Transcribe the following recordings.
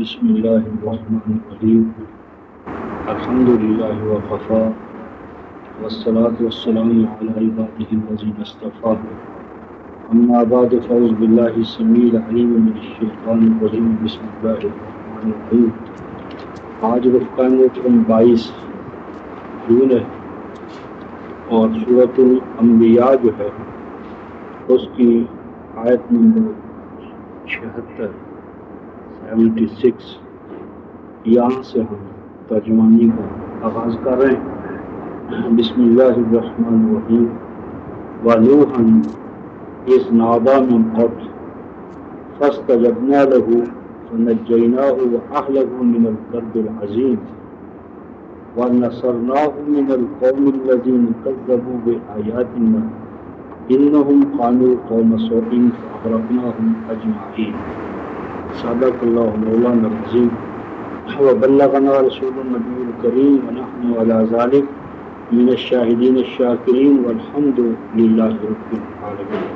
بسم اللہ الرحمن الرحیم الحمد للہ وقفا والصلاة والسلام علی عباده الذین اصطفیٰ اما بعد فاعوذ باللہ السمیع العلیم من الشیطان الرجیم بسم اللہ الرحمن الرحیم۔ آج رفقہ محترم 22 جون ہے اور سورۃ الانبیاء جو ہے اس کی آیت نمبر 76 یہاں سے ہم ترجمانی کا آغاز کر رہے ہیں۔ بسم اللہ الرحمن الرحیم وَنُوحًا إِذْ نَادَىٰ مِن قَبْلُ فَاسْتَجَبْنَا لَهُ فَنَجَّيْنَاهُ وَأَهْلَهُ مِنَ الْكَرْبِ الْعَظِيمِ وَنَصَرْنَاهُ مِنَ الْقَوْمِ الَّذِينَ كَذَّبُوا بِآيَاتِنَا إِنَّهُمْ كَانُوا قَوْمَ سَوْءٍ فَأَغْرَقْنَاهُمْ أَجْمَعِينَ۔ صدق اللہ مولانا العظیم وبلغنا رسول النبی الکریم ونحن علی ذلک من الشاہدین الشاکرین والحمد للہ رب العالمین۔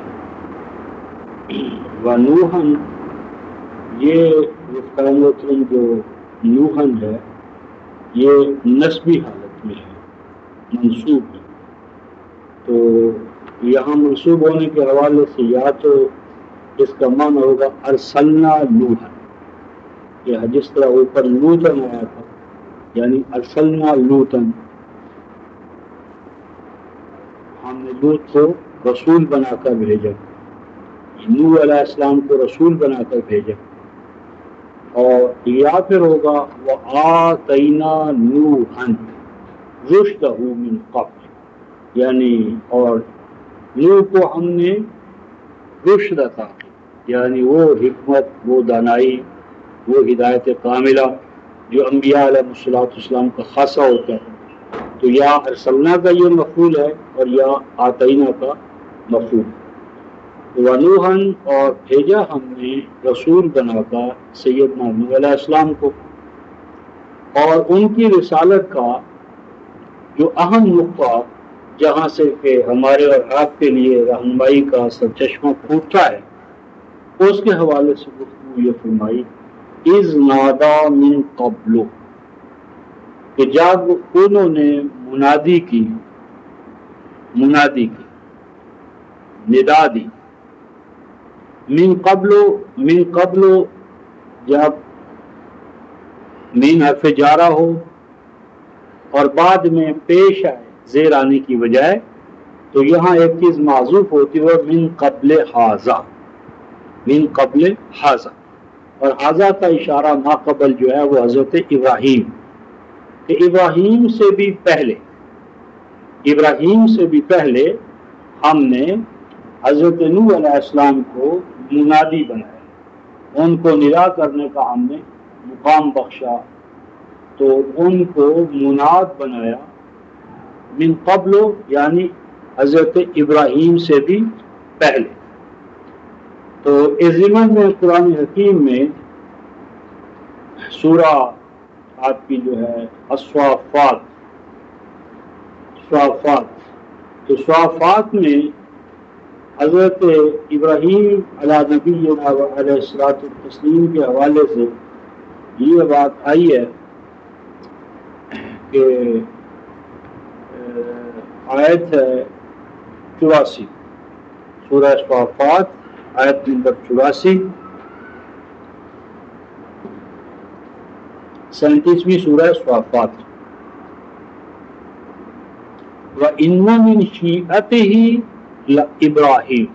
ونوحن، یہ رفقہ محترم جو نوحن ہے یہ نسبی حالت میں ہے، منصوب ہے۔ تو یہاں منصوب ہونے کے حوالے سے یا تو اس کا معنی ہوگا ارسلنا لوطا، یہ جس طرح اوپر لوطن آیا تھا، یعنی ارسلنا لوطن، ہم نے لوط کو رسول بنا کر بھیجا، نوح علیہ السلام کو رسول بنا کر بھیجا۔ اور یا پھر ہوگا وآتینا نوحا رشدہ من قبل، یعنی اور نوح کو ہم نے رشد عطا کی، یعنی وہ حکمت، وہ دانائی، وہ ہدایت کاملہ جو انبیاء علیہ السلام کا خاصہ ہوتا ہے۔ تو یا ارسلنا کا یہ مفعول ہے اور یا آتینا کا مفعول۔ ونوحن، اور بھیجا ہم نے رسول بنا کر سیدنا نوح علیہ السلام کو، اور ان کی رسالت کا جو اہم نقطہ جہاں سے کہ ہمارے اور آپ کے لیے رہنمائی کا سرچشمہ پھوٹتا ہے، اس کے حوالے سے گفتگو یہ فرمائی اذ نادا من قبل، کہ جب انہوں نے منادی کی، ندا دی، من قبل جب مین حرف جارہ ہو اور بعد میں پیش آئے زیر آنے کی بجائے، تو یہاں ایک چیز معذوف ہوتی ہے من قبل ھذا، من قبل ھذا، اور ھذا کا اشارہ ما قبل جو ہے وہ حضرت ابراہیم، کہ ابراہیم سے بھی پہلے ہم نے حضرت نوح علیہ السلام کو منادی بنایا، ان کو ندا کرنے کا ہم نے مقام بخشا، تو ان کو مناد بنایا من قبل، یعنی حضرت ابراہیم سے بھی پہلے۔ تو اس ضمن میں قرآن حکیم میں سورہ آپ کی جو ہے الصافات، تو صافات میں حضرت ابراہیم علیہ نبینا علیہ الصلوۃ والتسلیم کے حوالے سے یہ بات آئی ہے کہ آیت ہے 84، سورہ صافات آیت نمبر 84، 37ویں سورہ صافات۔ وَإِنَّ مِن شِيعَتِهِ لَإِبْرَاهِيمَ،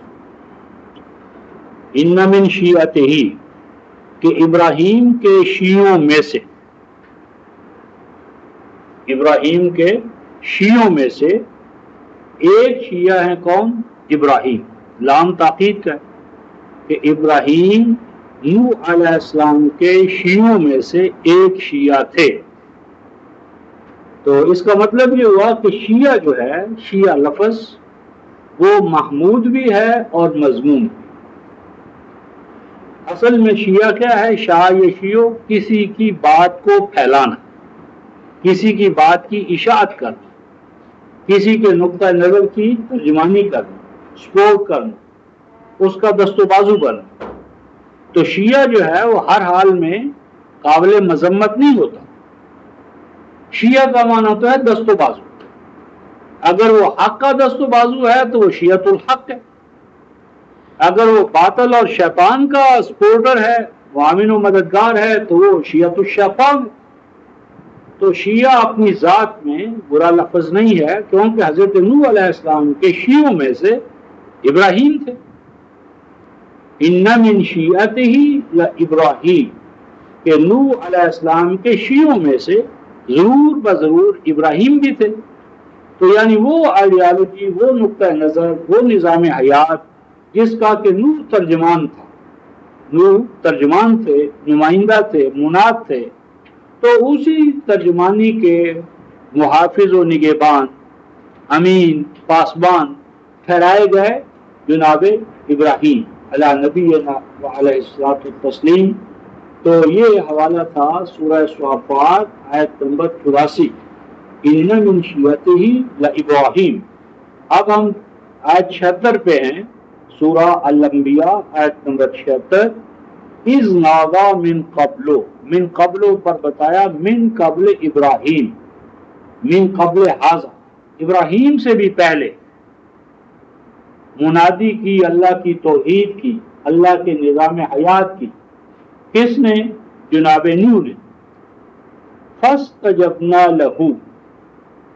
إِنَّ مِن شِيعَتِهِ، کہ ابراہیم کے شیعوں میں سے، ابراہیم کے شیعوں میں سے ایک شیعہ ہیں کون؟ ابراہیم، لام تاکید کا ہے کہ ابراہیم نوح علیہ السلام کے شیعوں میں سے ایک شیعہ تھے۔ تو اس کا مطلب یہ ہوا کہ شیعہ جو ہے، شیعہ لفظ وہ محمود بھی ہے اور مذموم بھی۔ اصل میں شیعہ کیا ہے؟ شاع شیعو، کسی کی بات کو پھیلانا، کسی کی بات کی اشاعت کرنا، کسی کے نقطہ نظر کی ترجمانی کرنا، سپورٹ کرنا، اس کا دست و بازو بننا۔ تو شیعہ جو ہے وہ ہر حال میں قابل مذمت نہیں ہوتا۔ شیعہ کا معنی ہوتا ہے دست و بازو، اگر وہ حق کا دست و بازو ہے تو وہ شیعۃ الحق ہے، اگر وہ باطل اور شیطان کا سپورٹر ہے، معاون و مددگار ہے، تو وہ شیعۃ الشیطان ہے۔ تو شیعہ اپنی ذات میں برا لفظ نہیں ہے، کیونکہ حضرت نوح علیہ السلام کے شیعوں میں سے ابراہیم تھے۔ ان من شیعتہ لابراہیم، کہ نوح علیہ السلام کے شیعوں میں سے ضرور بضرور ابراہیم بھی تھے۔ تو یعنی وہ آئیڈیالوجی، وہ نقطہ نظر، وہ نظام حیات جس کا کہ نوح ترجمان تھا، نوح ترجمان تھے، نمائندہ تھے، مناد تھے، تو اسی ترجمانی کے محافظ و نگہبان، امین، پاسبان ٹھہرائے گئے جناب ابراہیم علیہ نبینا وعلیہ الصلوۃ والتسلیم۔ تو یہ حوالہ تھا سورہ صافات آیت نمبر 84، ان من شیعتہ لابراہیم۔ اب ہم آیت 76 پہ ہیں، سورہ الانبیاء آیت نمبر 76۔ اذ نادا من قبلو، من قبلو پر بتایا من قبل ابراہیم، من قبل ھذا، ابراہیم سے بھی پہلے منادی کی، اللہ کی توحید کی، اللہ کے نظام حیات کی، کس نے؟ جناب نوح نے۔ فاستجبنا لہ،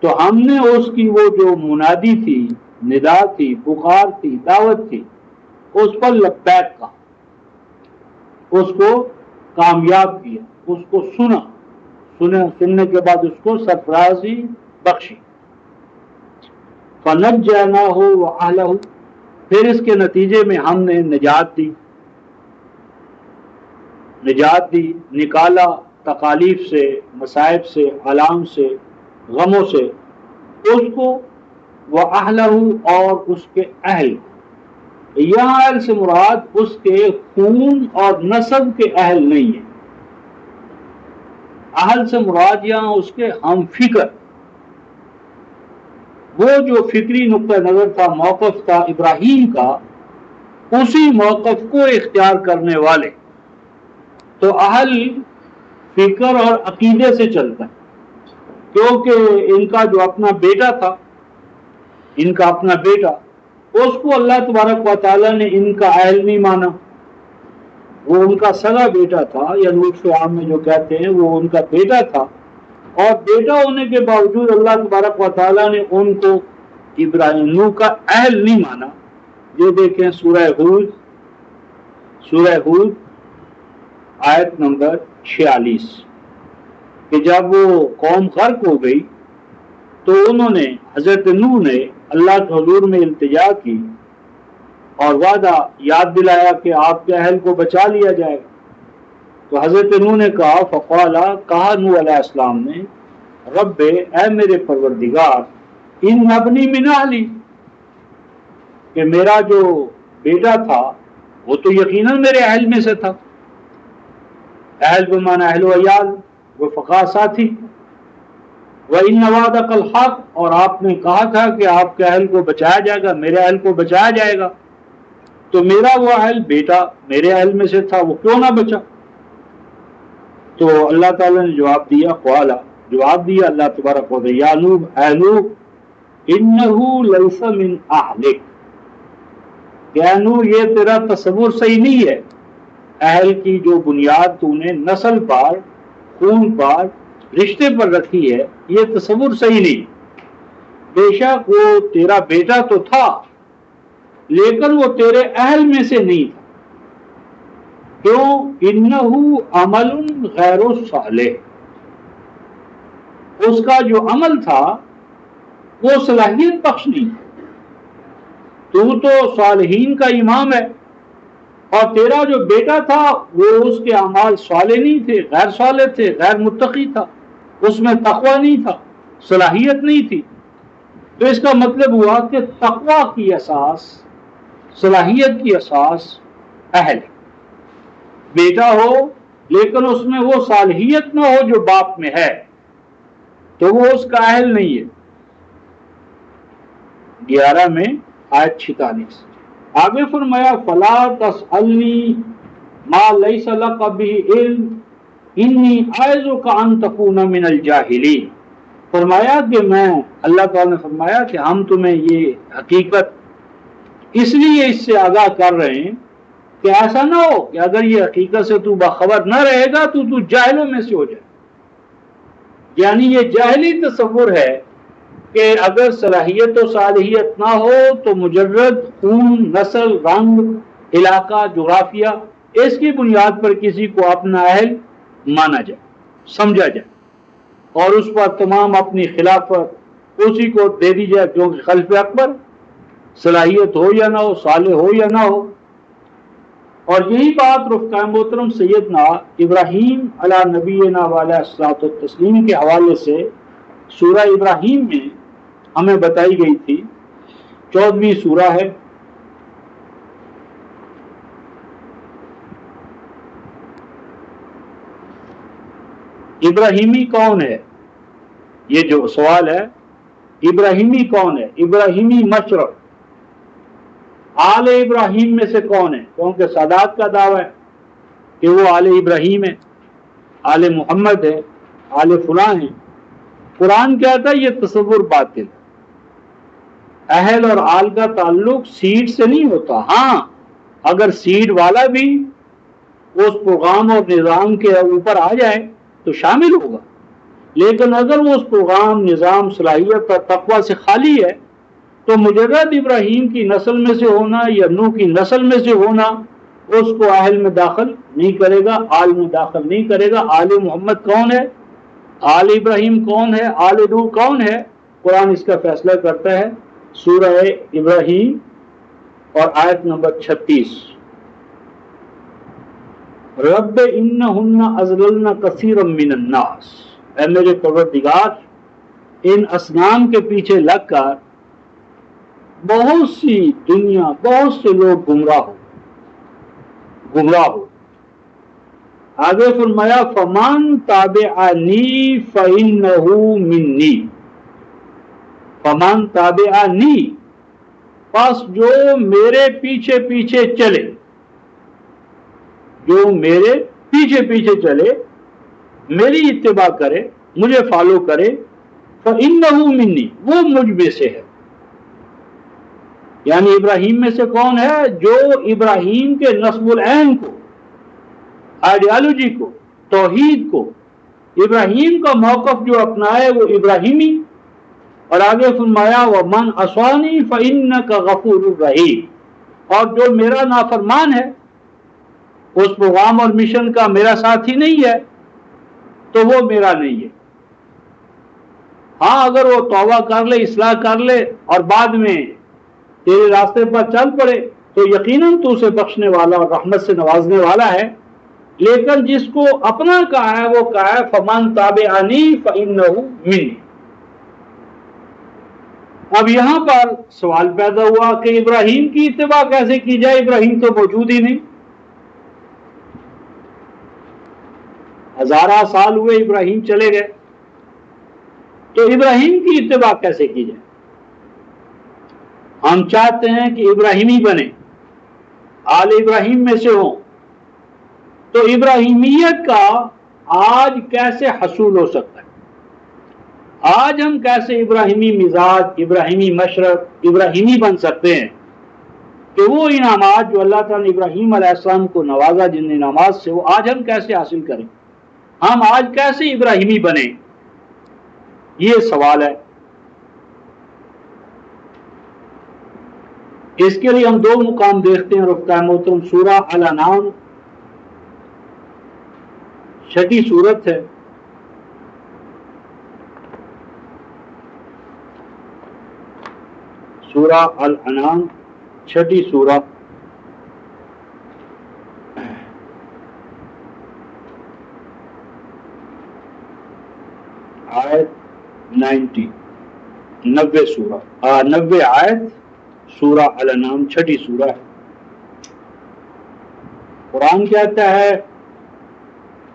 تو ہم نے اس کی وہ جو منادی تھی، ندا تھی، پکار تھی، دعوت تھی، اس پر لبیک کہا، اس کو کامیاب کیا، اس کو سنا، سننے کے بعد اس کو سرفرازی بخشی۔ فنجیناہ وأہلہ، پھر اس کے نتیجے میں ہم نے نجات دی، نکالا تکالیف سے، مصائب سے، آلام سے، غموں سے اس کو، وأہلہ، اور اس کے اہل۔ یہاں اہل سے مراد اس کے خون اور نسب کے اہل نہیں ہے، اہل سے مراد یہاں اس کے ہم فکر، وہ جو فکری نقطہ نظر تھا، موقف تھا ابراہیم کا، اسی موقف کو اختیار کرنے والے۔ تو اہل فکر اور عقیدے سے چلتا ہے، کیونکہ ان کا جو اپنا بیٹا تھا، ان کا اپنا بیٹا، اس کو اللہ تبارک و تعالیٰ نے ان کا اہل نہیں مانا، وہ ان کا سگا بیٹا تھا، یا لطف عام میں جو کہتے ہیں وہ ان کا بیٹا تھا، اور بیٹا ہونے کے باوجود اللہ تبارک و تعالیٰ نے ان کو ابراہیم نوح کا اہل نہیں مانا۔ یہ دیکھیں سورہ ہود آیت نمبر 46، کہ جب وہ قوم غرق ہو گئی تو انہوں نے، حضرت نوح نے اللہ کے حضور میں التجا کی اور وعدہ یاد دلایا کہ آپ کے اہل کو بچا لیا جائے گا۔ تو حضرت نوح نے کہا، کہا نوح علیہ السلام نے، رب، اے میرے پروردگار، ان ابنی من اہلی، کہ میرا جو بیٹا تھا وہ تو یقیناً میرے اہل میں سے تھا، اہل بمعنی اہل و عیال، رفقا، ساتھی۔ وَإِنَّ وَعْدَكَ الْحَقُّ، اور آپ نے کہا تھا کہ آپ کے اہل کو بچایا جائے گا، میرے اہل کو بچایا جائے گا، تو میرا وہ اہل بیٹا میرے اہل میں سے تھا، وہ کیوں نہ بچا؟ تو اللہ تعالیٰ نے جواب دیا، جواب دیا اللہ تبارک و تعالیٰ، یا نوح، اے نوح، انہ لیس من اہلک، کہ اے نوح یہ تیرا تصور صحیح نہیں ہے، اہل کی جو بنیاد تو نے نسل پر، خون پر، رشتے پر رکھی ہے، یہ تصور صحیح نہیں۔ بے شک وہ تیرا بیٹا تو تھا لیکن وہ تیرے اہل میں سے نہیں تھا، کیوں؟ انہو عمل غیر صالح، اس کا جو عمل تھا وہ صلاحیت بخش نہیں تھا۔ تو صالحین کا امام ہے، اور تیرا جو بیٹا تھا وہ اس کے اعمال صالح نہیں تھے، غیر صالح تھے، غیر متقی تھا، اس میں تقوی نہیں تھا، صلاحیت نہیں تھی۔ تو اس کا مطلب ہوا کہ تقوی کی اساس، صلاحیت کی اساس اہل ہے۔ بیٹا ہو لیکن اس میں وہ صالحیت نہ ہو جو باپ میں ہے، تو وہ اس کا اہل نہیں ہے۔ 11 میں آیت 46 آگے فرمایا، فلا تسألنی ما لیس لک بہ علم، انی اعوذک ان تکون من الجاہلین، فرمایا کہ میں، اللہ تعالیٰ نے فرمایا کہ ہم تمہیں یہ حقیقت اس لیے اس سے آگاہ کر رہے ہیں کہ ایسا نہ ہو کہ اگر یہ حقیقت سے تو باخبر نہ رہے گا تو جاہلوں میں سے ہو جائے. یعنی یہ جاہلی تصور ہے کہ اگر صلاحیت و صالحیت نہ ہو تو مجرد خون، نسل، رنگ، علاقہ، جغرافیہ، اس کی بنیاد پر کسی کو اپنا اہل مانا جائے، سمجھا جائے، اور اس پر تمام اپنی خلافت اسی کو دے دی جائے کیونکہ خلف اکبر، صلاحیت ہو یا نہ ہو، صالح ہو یا نہ ہو. اور یہی بات رفقائے محترم سیدنا ابراہیم علی نبینا علیہ الصلوۃ والتسلیم کے حوالے سے سورہ ابراہیم میں ہمیں بتائی گئی تھی. 14ویں سورہ ہے. ابراہیمی کون ہے؟ یہ جو سوال ہے، ابراہیمی کون ہے؟ ابراہیمی مشرق، آل ابراہیم میں سے کون ہے؟ کیونکہ سادات کا دعویٰ ہے کہ وہ آل ابراہیم ہے، آل محمد ہے، آل فلاں ہیں. قرآن کہتا ہے یہ تصور باطل. اہل اور آل کا تعلق سیڈ سے نہیں ہوتا. ہاں اگر سیڈ والا بھی اس پیغام اور نظام کے اوپر آ جائے تو شامل ہوگا، لیکن اگر وہ اس پیغام، نظام، صلاحیت اور تقوی سے خالی ہے تو مجرد ابراہیم کی نسل میں سے ہونا یا نوح کی نسل میں سے ہونا اس کو اہل میں داخل نہیں کرے گا، آل میں داخل نہیں کرے گا. آل محمد کون ہے؟ آل ابراہیم کون ہے؟ آل نوح کون ہے؟ قرآن اس کا فیصلہ کرتا ہے سورہ ابراہیم اور آیت نمبر 36. رب انہن اضللن کثیرا من الناس، اے میرے پروردگار ان اصنام کے پیچھے لگ کر بہت سی دنیا، بہت سے لوگ گمراہ ہو. آگے فرمایا فمن تابعنی فإنہ منی، فمن تابعنی، پس جو میرے پیچھے پیچھے چلے، جو میرے پیچھے پیچھے چلے، میری اتباع کرے، مجھے فالو کرے، فإنہ منی، وہ مجھ میں سے ہے. یعنی ابراہیم میں سے کون ہے؟ جو ابراہیم کے نصب العین کو، آئیڈیالوجی کو، توحید کو، ابراہیم کا موقف جو اپنائے وہ ابراہیمی. اور آگے فرمایا وَمَنْ عَصَانِي فَإِنَّكَ غَفُورٌ رَحِيمٌ، اور جو میرا نافرمان ہے، اس پیغام اور مشن کا میرا ساتھی نہیں ہے تو وہ میرا نہیں ہے. ہاں اگر وہ توبہ کر لے، اصلاح کر لے اور بعد میں تیرے راستے پر چل پڑے تو یقیناً تو اسے بخشنے والا اور رحمت سے نوازنے والا ہے. لیکن جس کو اپنا کہا ہے وہ کہا ہے فمن تابعنی فإنہ منی. اب یہاں پر سوال پیدا ہوا کہ ابراہیم کی اتباع کیسے کی جائے؟ ابراہیم تو موجود ہی نہیں. ہزارہ سال ہوئے ابراہیم چلے گئے، تو ابراہیم کی اتباع کیسے کی جائے؟ ہم چاہتے ہیں کہ ابراہیمی بنے، آل ابراہیم میں سے ہوں. تو ابراہیمیت کا آج کیسے حصول ہو سکتا ہے؟ آج ہم کیسے ابراہیمی مزاج، ابراہیمی مشرق، ابراہیمی بن سکتے ہیں کہ وہ انعامات جو اللہ تعالیٰ نے ابراہیم علیہ السلام کو نوازا جن انعامات سے، وہ آج ہم کیسے حاصل کریں؟ ہم آج کیسے ابراہیمی بنیں؟ یہ سوال ہے. اس کے لیے ہم دو مقام دیکھتے ہیں رفقائے محترم. سورہ الانعام 6 سورت ہے، سورہ الانعام 6 سورہ، آیت 90 سورہ 90 آیت، سورہ الانعام 6 سورہ ہے. قرآن کہتا ہے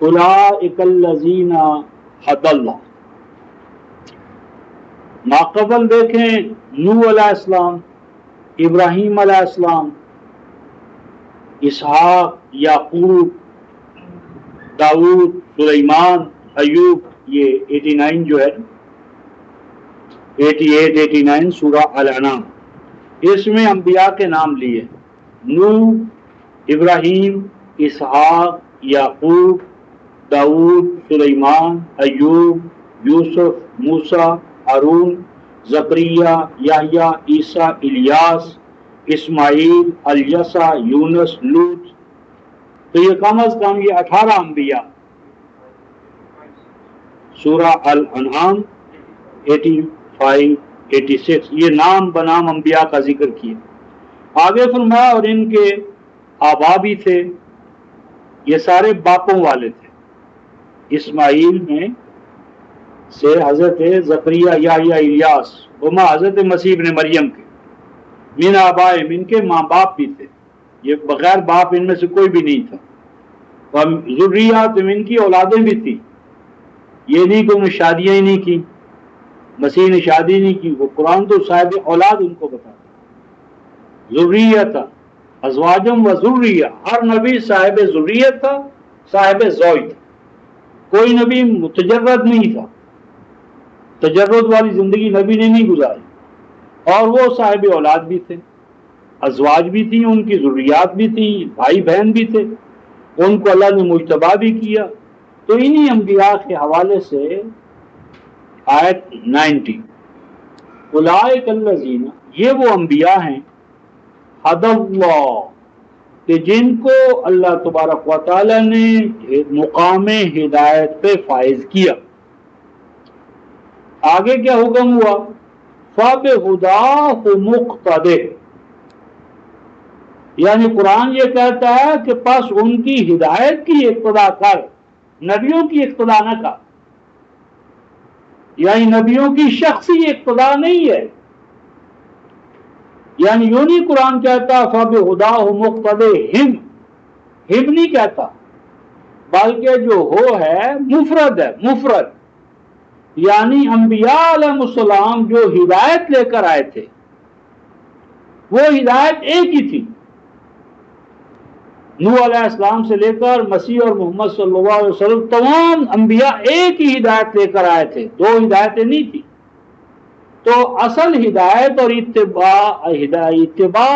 اولئک الذین ھدی اللہ. ماقبل دیکھیں نوح علیہ السلام، ابراہیم علیہ السلام، اسحاق، یعقوب، داؤد، سلیمان، ایوب، یہ 89 جو ہے 88 89 سورہ الانعام، اس میں انبیاء کے نام لیے، نوح، ابراہیم، اسحاق، یعقوب، داؤد، سلیمان، ایوب، یوسف، موسیٰ، ہارون، زکریا، یحییٰ، عیسیٰ، الیاس، اسماعیل، الیسع، یونس، لوط۔ تو یہ کم از کم یہ 18 انبیاء، سورہ الانعام 85 86، یہ نام بنام انبیاء کا ذکر کیا۔ آگے فرمایا اور ان کے آبا بھی تھے، یہ سارے باپوں والے تھے۔ اسماعیل میں سے حضرت زکریا، یحییٰ، الیاس، وما حضرت مسیح ابن مریم کے، من آبائے، ان کے ماں باپ بھی تھے، یہ بغیر باپ ان میں سے کوئی بھی نہیں تھا۔ ذریات، ان کی اولادیں بھی تھی، یہ نہیں کہ انہوں نے شادیاں ہی نہیں کی، مسیح نے شادی نہیں کی، وہ قرآن تو صاحب اولاد ان کو بتاتا۔ ذریت، ازواجم و ذریہ، ہر نبی صاحب ذریت تھا، صاحب زوج تھا، کوئی نبی متجرد نہیں تھا، تجرد والی زندگی نبی نے نہیں گزاری، اور وہ صاحب اولاد بھی تھے، ازواج بھی تھیں، ان کی ذریات بھی تھیں، بھائی بہن بھی تھے، ان کو اللہ نے مجتبی بھی کیا۔ تو انہی انبیاء کے حوالے سے آیت 90، اولئک الذین، یہ وہ انبیاء ہیں، ہدی اللہ، کہ جن کو اللہ تبارک و تعالی نے مقام ہدایت پہ فائز کیا۔ آگے کیا حکم ہوا؟ فَبِهُدَاهُ مُقْتَدِرْ، یعنی قرآن یہ کہتا ہے کہ پس ان کی ہدایت کی اقتدا کر، نبیوں کی اقتدا نہ کر، یعنی نبیوں کی شخصی اقتدا نہیں ہے، یعنی یوں نہیں قرآن کہتا فَبِهُدَاهُ مُقْتَدِرْ، ہم نہیں کہتا، بلکہ جو ہو ہے مفرد ہے، مفرد، یعنی انبیاء علیہ السلام جو ہدایت لے کر آئے تھے وہ ہدایت ایک ہی تھی، نوح علیہ السلام سے لے کر مسیح اور محمد صلی اللہ علیہ وسلم تمام انبیاء ایک ہی ہدایت لے کر آئے تھے، دو ہدایتیں نہیں تھی۔ تو اصل ہدایت اور اتباع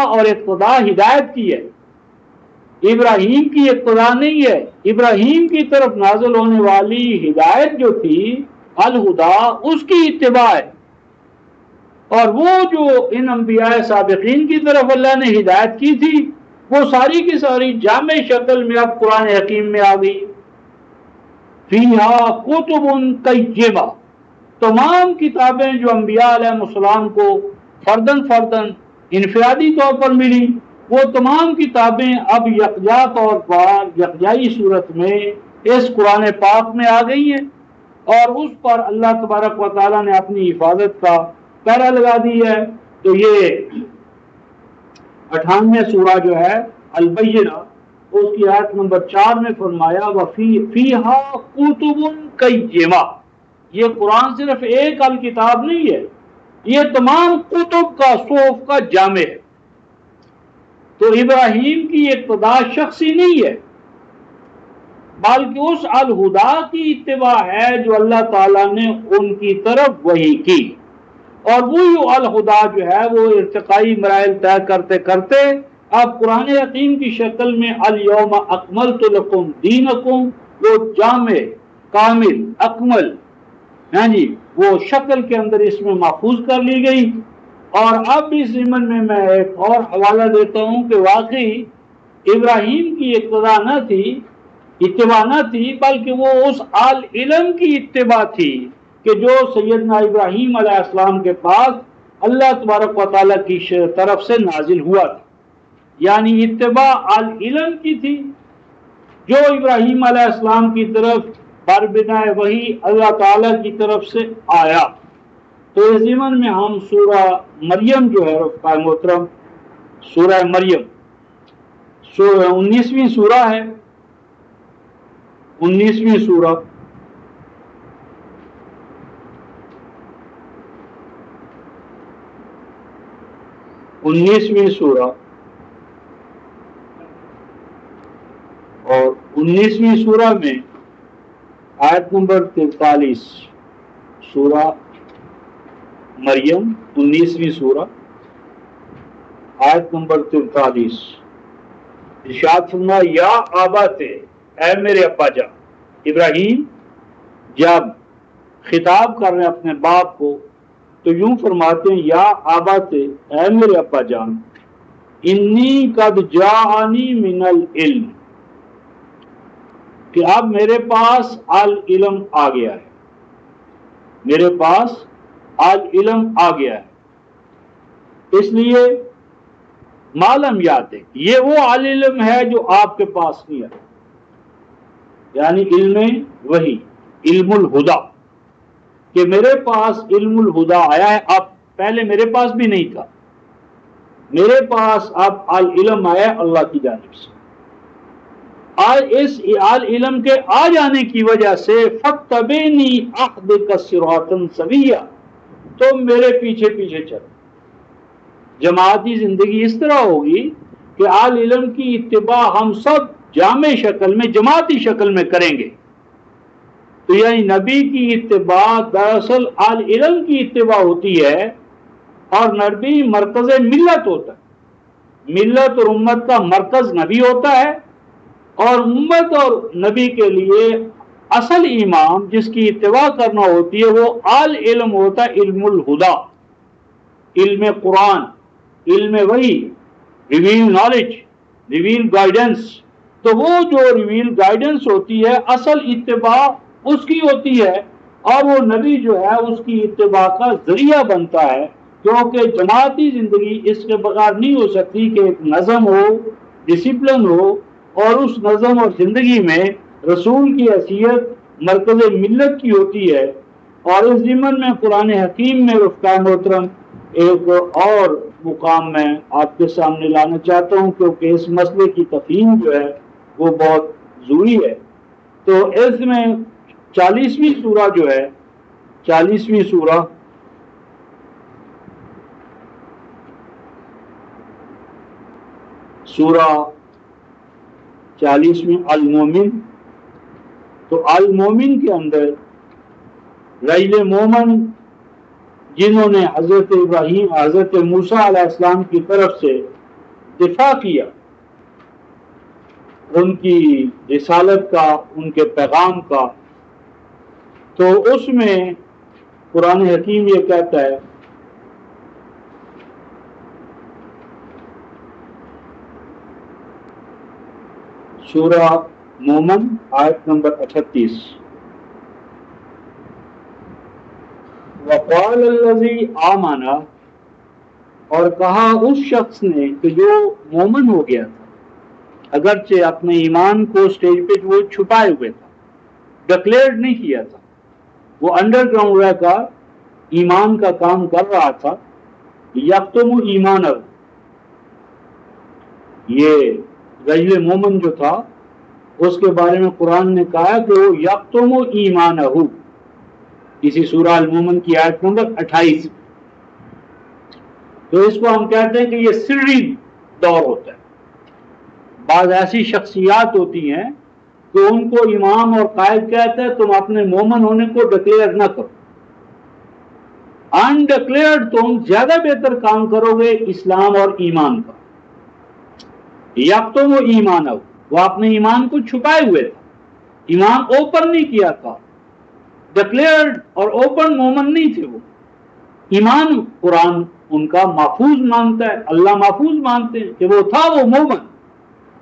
اور اقتداء ہدایت کی ہے، ابراہیم کی اقتداء نہیں ہے۔ ابراہیم کی طرف نازل ہونے والی ہدایت جو تھی الہدا، اس کی اتباع ہے، اور وہ جو ان انبیاء سابقین کی طرف اللہ نے ہدایت کی تھی وہ ساری کی ساری جامع شکل میں اب قرآن حکیم میں آ گئی۔ فیہا کتب قیمہ، تمام کتابیں جو انبیاء علیہ السلام کو فردن فردن انفرادی طور پر ملی، وہ تمام کتابیں اب یکجا طور پر یکجائی صورت میں اس قرآن پاک میں آ گئی ہیں، اور اس پر اللہ تبارک و تعالیٰ نے اپنی حفاظت کا پہرا لگا دی ہے۔ تو یہ 98 سورہ جو ہے البینہ، اس کی آیت نمبر 4 میں فرمایا فیہا کتب قیمہ، یہ قرآن صرف ایک الکتاب نہیں ہے، یہ تمام کتب کا صحف کا جامع ہے۔ تو ابراہیم کی اقتداء شخصی نہیں ہے، بلکہ اس الہدا کی اتباع ہے جو اللہ تعالیٰ نے ان کی طرف وحی کی، اور وہی الہدا جو ہے وہ ارتقائی مراحل طے کرتے کرتے اب قرآن حکیم کی شکل میں الیوم اکملت لکم دینکم، وہ جامع کامل اکمل، ہاں جی، وہ شکل کے اندر اس میں محفوظ کر لی گئی۔ اور اب اس ضمن میں ایک اور حوالہ دیتا ہوں کہ واقعی ابراہیم کی اقتداء نہ تھی، اتباع نہ تھی، بلکہ وہ اس آل علم کی اتباع تھی کہ جو سیدنا ابراہیم علیہ السلام کے پاس اللہ تبارک و تعالیٰ کی طرف سے نازل ہوا تھا، یعنی اتباع آل علم کی تھی، جو ابراہیم علیہ السلام کی طرف بر بنا وحی اللہ تعالیٰ کی طرف سے آیا۔ تو اس ضمن میں ہم سورہ مریم جو ہے رفقائے محترم، سورہ مریم 19ویں سورہ ہے، 19ویں سورہ، اور 19ویں سورہ میں آیت نمبر 43 سورہ مریم 19ویں سورہ آیت نمبر 43 ارشاد فرمایا یا آبات، اے میرے ابا جان۔ ابراہیم جب خطاب کر رہے ہیں اپنے باپ کو تو یوں فرماتے ہیں یا آبات، اے میرے ابا جان، انی قد جاءنی من العلم، کہ اب میرے پاس العلم آ گیا ہے، میرے پاس العلم آ گیا ہے۔ اس لیے معلوم یاد ہے یہ وہ علم ہے جو آپ کے پاس نہیں ہے، یعنی علم وحی، علم الہدا، کہ میرے پاس علم الہدا آیا ہے، اب پہلے میرے پاس بھی نہیں تھا، میرے پاس اب العلم آیا اللہ کی جانب سے۔ آج اس علم کے آ جانے کی وجہ سے فَاتَّبِعْنِی أَهْدِكَ صِرَاطًا سَوِيًّا، تم میرے پیچھے پیچھے چلو۔ جماعتی زندگی اس طرح ہوگی کہ علم کی اتباع ہم سب جامع شکل میں، جماعتی شکل میں کریں گے۔ تو یعنی نبی کی اتباع دراصل علم کی اتباع ہوتی ہے، اور نبی مرکز ملت ہوتا ہے، ملت اور امت کا مرکز نبی ہوتا ہے، اور امت اور نبی کے لیے اصل امام جس کی اتباع کرنا ہوتی ہے وہ علم ہوتا ہے، علم الہدا، علم قرآن، علم وحی، ریویل نالج، ریویل گائیڈنس۔ تو وہ جو ریویل گائیڈنس ہوتی ہے اصل اتباع اس کی ہوتی ہے، اور وہ نبی جو ہے اس کی اتباع کا ذریعہ بنتا ہے، کیونکہ جماعتی زندگی اس کے بغیر نہیں ہو سکتی کہ ایک نظم ہو، ڈسپلن ہو، اور اس نظم اور زندگی میں رسول کی حیثیت مرکز ملت کی ہوتی ہے۔ اور اس ضمن میں قرآن حکیم میں رفقائے محترم ایک اور مقام میں آپ کے سامنے لانا چاہتا ہوں، کیونکہ اس مسئلے کی تفہیم جو ہے وہ بہت ضروری ہے۔ تو اس میں 40ویں سورہ جو ہے، 40ویں سورہ سورہ 40ویں المومن، تو المومن کے اندر رجل مومن جنہوں نے حضرت ابراہیم، حضرت موسیٰ علیہ السلام کی طرف سے دفاع کیا ان کی رسالت کا، ان کے پیغام کا، تو اس میں قرآن حکیم یہ کہتا ہے سورہ مومن آیت نمبر 38 وقال الذی آمن، اور کہا اس شخص نے کہ جو مومن ہو گیا تھا، اگرچہ اپنے ایمان کو سٹیج پہ وہ چھپائے ہوئے تھا، ڈکلیئر نہیں کیا تھا، وہ انڈر گراؤنڈ رہ کر ایمان کا کام کر رہا تھا، یکتم ایمان، یہ رجل مومن جو تھا اس کے بارے میں قرآن نے کہا کہ وہ یکتم ایمانہ، اسی سورہ المومن کی آیت نمبر 28۔ تو اس کو ہم کہتے ہیں کہ یہ سری دور ہوتا ہے۔ بعض ایسی شخصیات ہوتی ہیں کہ ان کو امام اور قائد کہتے ہیں تم اپنے مومن ہونے کو ڈکلیئر نہ کرو، انڈکلیئرڈ تم زیادہ بہتر کام کرو گے اسلام اور ایمان کا۔ یکتم ایمانہ، وہ اپنے ایمان کو چھپائے ہوئے تھا، ایمان اوپن نہیں کیا تھا، ڈکلیئرڈ اور اوپن مومن نہیں تھے وہ۔ ایمان قرآن ان کا محفوظ مانتا ہے، اللہ محفوظ مانتے ہیں کہ وہ تھا وہ مومن،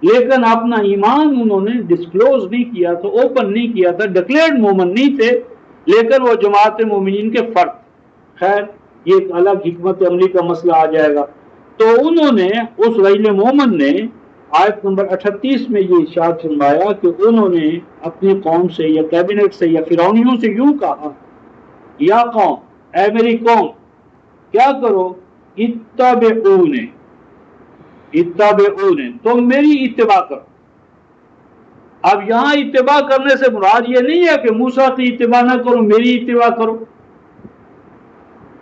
لیکن اپنا ایمان انہوں نے ڈسکلوز نہیں کیا تھا، اوپن نہیں کیا تھا، ڈکلیئرڈ مومن نہیں تھے، لیکن وہ جماعت مومنین کے فرد۔ خیر یہ ایک الگ حکمت عملی کا مسئلہ آ جائے گا۔ تو انہوں نے، اس رجل مومن نے آیت نمبر 38 میں یہ ارشاد فرمایا کہ انہوں نے اپنی قوم سے یا کیبنٹ سے یا فرعونیوں سے یوں کہا، یا قوم، اے میری قوم، کیا کرو، اتبعونی، اتبعونی، تم میری اتباع کرو۔ اب یہاں اتباع کرنے سے مراد یہ نہیں ہے کہ موسیٰ کی اتباع نہ کرو، میری اتباع کرو،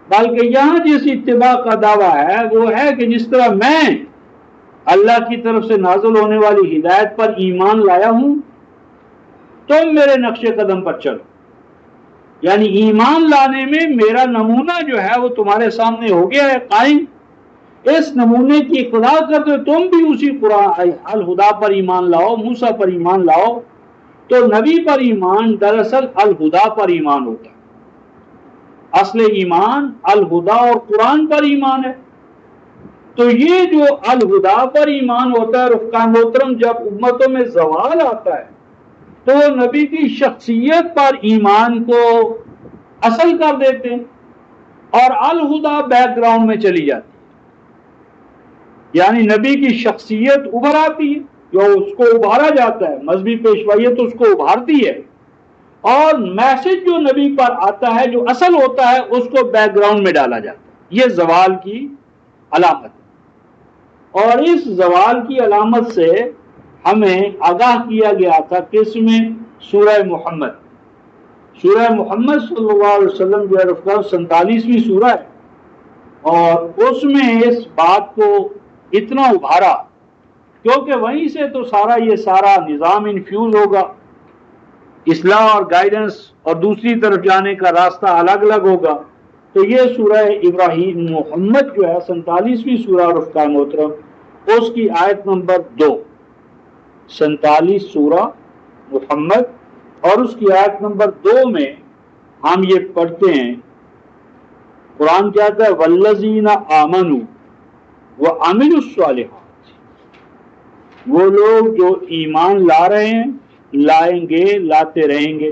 بلکہ یہاں جس اتباع کا دعویٰ ہے وہ ہے کہ جس طرح میں اللہ کی طرف سے نازل ہونے والی ہدایت پر ایمان لایا ہوں، تم میرے نقش قدم پر چلو. یعنی ایمان لانے میں میرا نمونہ جو ہے وہ تمہارے سامنے ہو گیا ہے قائم. اس نمونے کی اقتدا کرتے ہوئے تم بھی اسی قرآن الہدا پر ایمان لاؤ, موسیٰ پر ایمان لاؤ. تو نبی پر ایمان دراصل الہدا پر ایمان ہوتا ہے. اصل ایمان الہدا اور قرآن پر ایمان ہے. تو یہ جو الہدا پر ایمان ہوتا ہے رفقان محترم, جب امتوں میں زوال آتا ہے تو وہ نبی کی شخصیت پر ایمان کو اصل کر دیتے ہیں اور الہدا بیک گراؤنڈ میں چلی جاتی ہے. یعنی نبی کی شخصیت ابھر آتی ہے, جو اس کو ابھارا جاتا ہے, مذہبی پیشوائیت اس کو ابھارتی ہے, اور میسج جو نبی پر آتا ہے جو اصل ہوتا ہے اس کو بیک گراؤنڈ میں ڈالا جاتا ہے. یہ زوال کی علامت ہے. اور اس زوال کی علامت سے ہمیں آگاہ کیا گیا تھا کس میں؟ سورہ محمد. سورہ محمد صلی اللہ علیہ وسلم جو ہے 47ویں سورہ ہے, اور اس میں اس بات کو اتنا ابھارا کیونکہ وہیں سے تو یہ سارا نظام انفیوز ہوگا, اصلاح اور گائیڈنس اور دوسری طرف جانے کا راستہ الگ الگ ہوگا. تو یہ سورہ ابراہیم محمد جو ہے 47ویں سورہ رفقا محترم, اس کی آیت نمبر 2. 47 سورہ محمد اور اس کی آیت نمبر 2 میں ہم یہ پڑھتے ہیں. قرآن کہتا ہے والذین آمنوا وعملوا الصالحات, وہ لوگ جو ایمان لا رہے ہیں, لائیں گے, لاتے رہیں گے.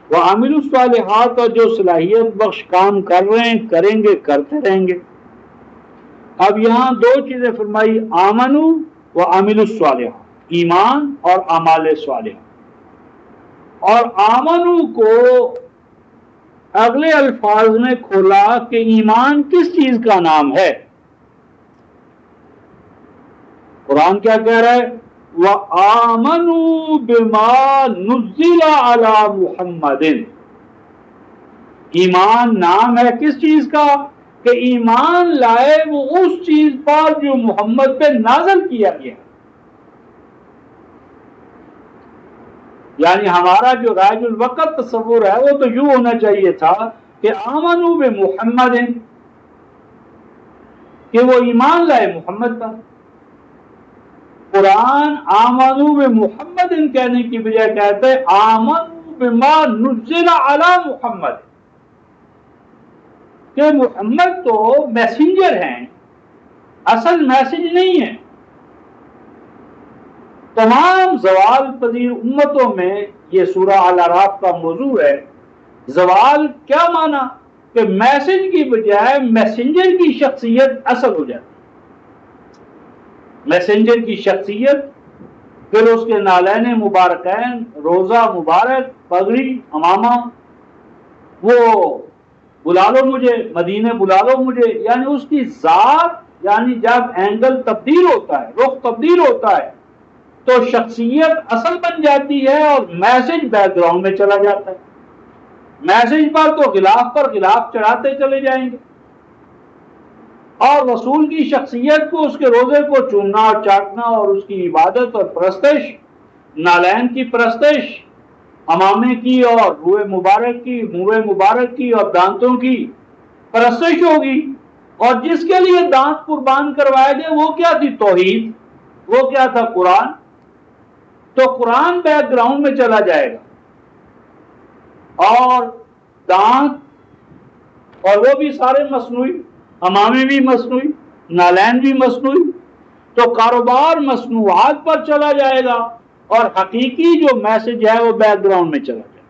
وعملوا الصالحات, اور جو صلاحیت بخش کام کر رہے ہیں, کریں گے, کرتے رہیں گے. اب یہاں 2 چیزیں فرمائی, آمنوا وعملوا الصالحات, ایمان اور اعمال صالحہ. اور آمنوا کو اگلے الفاظ میں کھولا کہ ایمان کس چیز کا نام ہے. قرآن کیا کہہ رہا ہے؟ وَآمَنُوا بِمَا نُزِّلَ عَلَى مُحَمَّدٍ. ایمان نام ہے کس چیز کا؟ کہ ایمان لائے وہ اس چیز پر جو محمد پہ نازل کیا گیا. یعنی ہمارا جو رائج الوقت تصور ہے وہ تو یوں ہونا چاہیے تھا کہ آمنوا بمحمد, کہ وہ ایمان لائے محمد پر. قرآن آمنوا بمحمد کہنے کی بجائے کہتے ہیں آمنوا بما نزل علی محمد, کہ محمد تو میسنجر ہیں, اصل میسج نہیں ہے. تمام زوال پذیر امتوں میں یہ سورہ الاعراف کا موضوع ہے. زوال کیا مانا؟ کہ میسج کی بجائے میسنجر کی شخصیت اصل ہو جاتی. میسنجر کی شخصیت, پھر اس کے نالین مبارکین, روزہ مبارک, پگڑی, امامہ, وہ بلا لو مجھے مدینے, بلا لو مجھے, یعنی اس کی ذات, یعنی جب اینگل تبدیل ہوتا ہے, رخ تبدیل ہوتا ہے, تو شخصیت اصل بن جاتی ہے اور میسج بیک گراؤنڈ میں چلا جاتا ہے. میسج پر تو غلاف پر غلاف چڑھاتے چلے جائیں گے, اور رسول کی شخصیت کو, اس کے روزے کو چومنا اور چاٹنا, اور اس کی عبادت اور پرستش, نالین کی پرستش, امامے کی اور روئے مبارک کی, منہ مبارک کی اور دانتوں کی پرستش ہوگی. اور جس کے لیے دانت قربان کروائے گئے وہ کیا تھی؟ توحید. وہ کیا تھا؟ قرآن. تو قرآن بیک گراؤنڈ میں چلا جائے گا, اور دانت, اور وہ بھی سارے مصنوعی, امامے بھی مصنوعی, نالین بھی مصنوعی. تو کاروبار مصنوعات پر چلا جائے گا, اور حقیقی جو میسج ہے وہ بیک گراؤنڈ میں چلا جائے گا.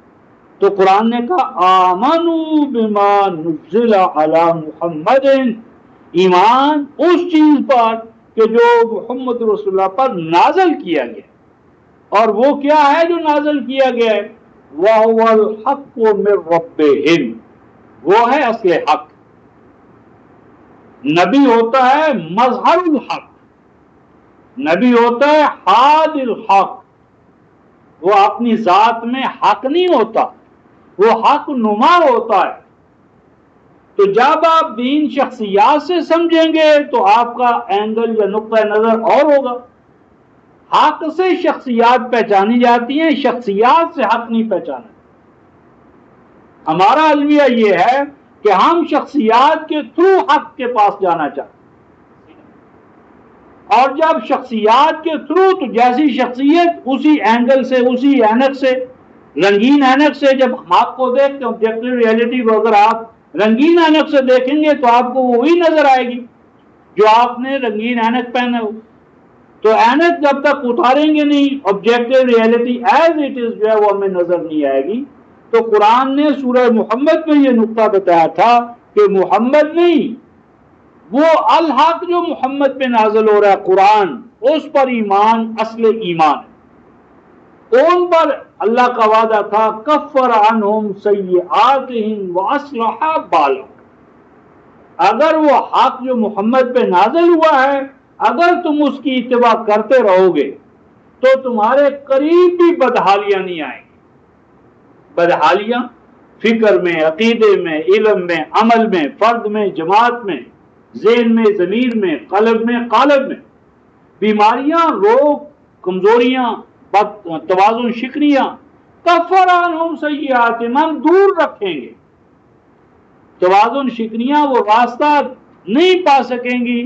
تو قرآن نے کہا آمنوا بما نزل علی محمد, ایمان اس چیز پر کہ جو محمد رسول اللہ پر نازل کیا گیا. اور وہ کیا ہے جو نازل کیا گیا ہے؟ وَهُوَ الْحَقُّ مِنْ رَبِّهِمْ, وہ ہے اصل حق. نبی ہوتا ہے مظہر الحق, نبی ہوتا ہے حاد الحق. وہ اپنی ذات میں حق نہیں ہوتا, وہ حق نما ہوتا ہے. تو جب آپ دین شخصیات سے سمجھیں گے تو آپ کا اینگل یا نقطہ نظر اور ہوگا. حق سے شخصیات پہچانی جاتی ہیں، شخصیات سے حق نہیں پہچانا۔ ہمارا المیہ یہ ہے کہ ہم شخصیات کے تھرو حق کے پاس جانا چاہتے ہیں، اور جب شخصیات کے تھرو، تو جیسی شخصیت اسی اینگل سے، اسی اینک سے، رنگین اینک سے جب ہم حق کو دیکھتے ہیں، آبجیکٹو ریئلٹی کو اگر آپ رنگین اینک سے دیکھیں گے تو آپ کو وہی نظر آئے گی جو آپ نے رنگین اینک پہنے ہو۔ تو اینک جب تک اتاریں گے نہیں، objective reality as it is جو ہے وہ ہمیں نظر نہیں آئے گی۔ تو قرآن نے سورہ محمد میں یہ نقطہ بتایا تھا کہ محمد نہیں، وہ الحق جو محمد پہ نازل ہو رہا ہے قرآن، اس پر ایمان اصل ایمان ہے۔ ان پر اللہ کا وعدہ تھا کفر عنہم سیئاتہم واصلح بالہم، اگر وہ حق جو محمد پہ نازل ہوا ہے، اگر تم اس کی اتباع کرتے رہو گے تو تمہارے قریب بھی بدحالیاں نہیں آئیں گی۔ بدحالیاں فکر میں، عقیدے میں، علم میں، عمل میں، فرد میں، جماعت میں، ذہن میں، ضمیر میں، قلب میں، قالب میں، بیماریاں، روگ، کمزوریاں، توازن شکنیاں، کفر عنہم سیئاتہم، ہم دور رکھیں گے۔ توازن شکنیاں وہ راستہ نہیں پا سکیں گی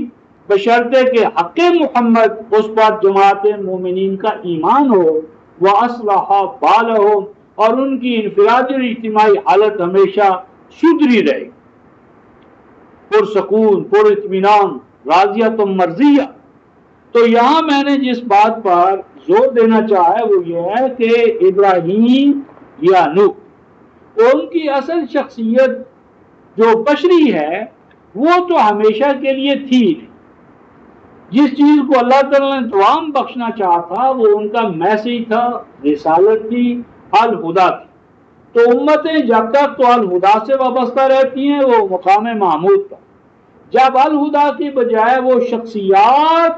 بشرطے کہ حق محمد اس پر جماعت مومنین کا ایمان ہو، وَأَصْلَحَ بَالَهُمْ، اور ان کی انفرادی اور اجتماعی حالت ہمیشہ سدھری رہے، پرسکون، پر اطمینان، راضیۃ مرضیہ۔ تو یہاں میں نے جس بات پر زور دینا چاہا ہے وہ یہ ہے کہ ابراہیم یا نوح، ان کی اصل شخصیت جو بشری ہے وہ تو ہمیشہ کے لیے تھی نہیں۔ جس چیز کو اللہ تعالیٰ نے دوام بخشنا چاہا تھا وہ ان کا میسیج تھا، رسالت تھی، الہدا تھی۔ تو امتیں جب تک تو الہدا سے وابستہ رہتی ہیں، وہ مقام محمود تھا۔ جب الہدا کی بجائے وہ شخصیات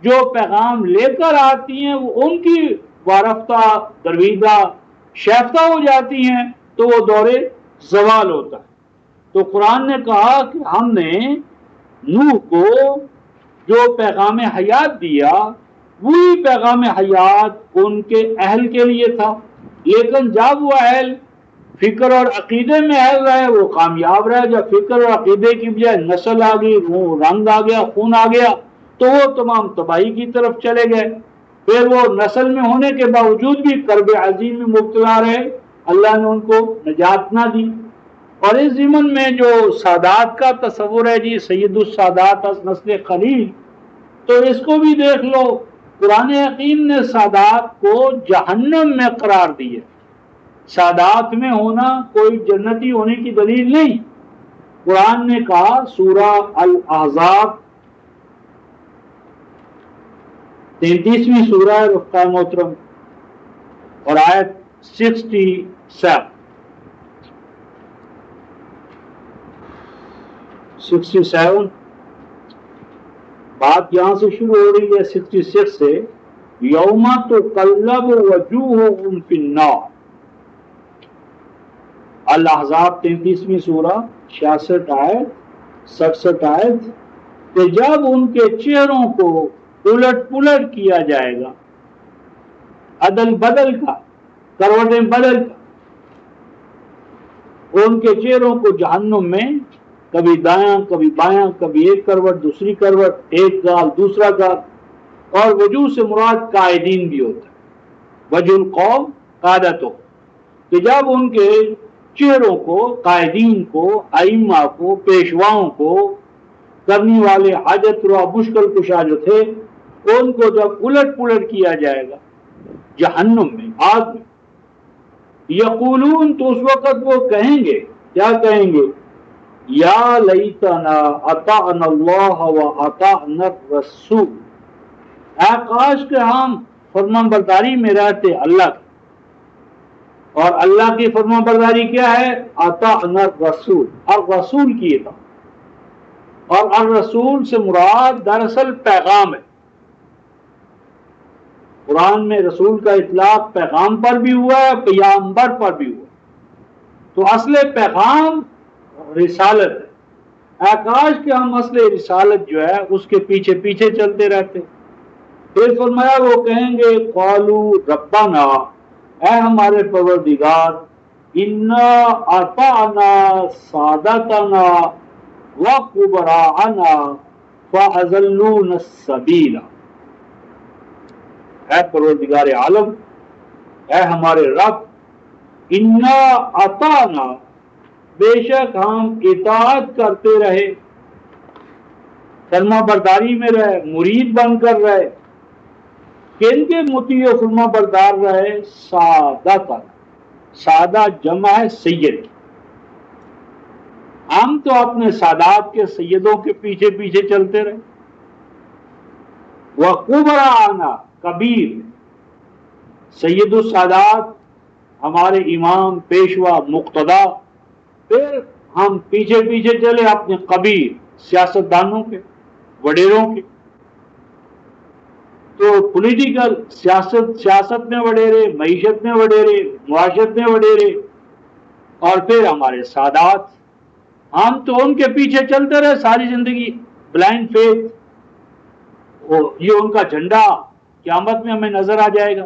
جو پیغام لے کر آتی ہیں وہ ان کی وارفتہ، درویدہ، شیفتہ ہو جاتی ہیں، تو وہ دور زوال ہوتا ہے۔ تو قرآن نے کہا کہ ہم نے نوح کو جو پیغام حیات دیا، وہی پیغام حیات ان کے اہل کے لیے تھا، لیکن جب وہ اہل فکر اور عقیدے میں اہل رہے وہ کامیاب رہے۔ جب فکر اور عقیدے کی بجائے نسل آ گئی، رنگ آ گیا، خون آ گیا، تو وہ تمام تباہی کی طرف چلے گئے۔ پھر وہ نسل میں ہونے کے باوجود بھی کرب عظیم میں مبتلا رہے، اللہ نے ان کو نجات نہ دی۔ اور اس ضمن میں جو سادات کا تصور ہے جی، سید السادات از نسل خلیل، تو اس کو بھی دیکھ لو، قرآن حکیم نے سادات کو جہنم میں قرار دیا۔ سادات میں ہونا کوئی جنتی ہونے کی دلیل نہیں۔ قرآن نے کہا سورہ الاحزاب 33ویں سورہ رفقہ محترم اور آیت 67 بات یہاں سے شروع ہو رہی ہے 66 سے، یوم تقلب وجوہہم فی النار۔ الاحزاب 33ویں سورہ 66 آیت 67 آیت، کہ جب ان کے چہروں کو الٹ پلٹ کیا جائے گا، عدل بدل کا، کروٹیں بدل کا، ان کے چہروں کو جہنم میں کبھی دایاں کبھی بایاں، کبھی ایک کروٹ دوسری کروٹ، ایک گال دوسرا گال، اور وجوہ سے مراد قائدین بھی ہوتا ہے، وجہ القوم قادتو، کہ جب ان کے چہروں کو، قائدین کو، ائمہ کو، پیشواؤں کو، کرنے والے حاجت روا مشکل کشا جو تھے، ان کو جب الٹ پلٹ کیا جائے گا جہنم میں، آگ میں، یقولون، تو اس وقت وہ کہیں گے، کیا کہیں گے؟ یا لیتنا اطعنا اللہ و اطعنا الرسول، اے کاش کہ ہم فرمان برداری میں رہتے اللہ کی، اور اللہ کی فرمان برداری کیا ہے؟ اطعنا الرسول، اور رسول کی اطاعت، اور الرسول سے مراد دراصل پیغام ہے۔ قرآن میں رسول کا اطلاق پیغام پر بھی ہوا ہے، پیامبر پر بھی ہوا ہے، تو اصل پیغام رسالت ہے۔ کاش کہ ہم اصل رسالت جو ہے اس کے پیچھے پیچھے چلتے رہتے، پھر فرمایا وہ کہیں گے قالو ربنا، اے ہمارے پروردگار، انا اطعنا سادتنا وکبراءنا فاضلونا السبیل، اے پروردگار عالم، اے ہمارے رب، انا اطعنا، بے شک ہم اطاعت کرتے رہے، فرما برداری میں رہے، مرید بن کر رہے، کن کے مطیع و فرما بردار رہے؟ سادہ، سادہ جمع ہے سید، ہم تو اپنے سادات کے سیدوں کے پیچھے پیچھے چلتے رہے، وکبراءنا، کبیر، سید السادات ہمارے امام پیشوا مقتدا، پھر ہم پیچھے پیچھے چلے اپنے کبیر سیاست دانوں کے، وڈیروں کے، تو پولیٹیکل سیاست میں وڈیرے، معیشت میں وڈیرے، معاشرت میں وڈیرے، اور پھر ہمارے سادات، ہم تو ان کے پیچھے چلتے رہے ساری زندگی، بلائنڈ فیتھ، یہ ان کا جھنڈا قیامت میں ہمیں نظر آ جائے گا،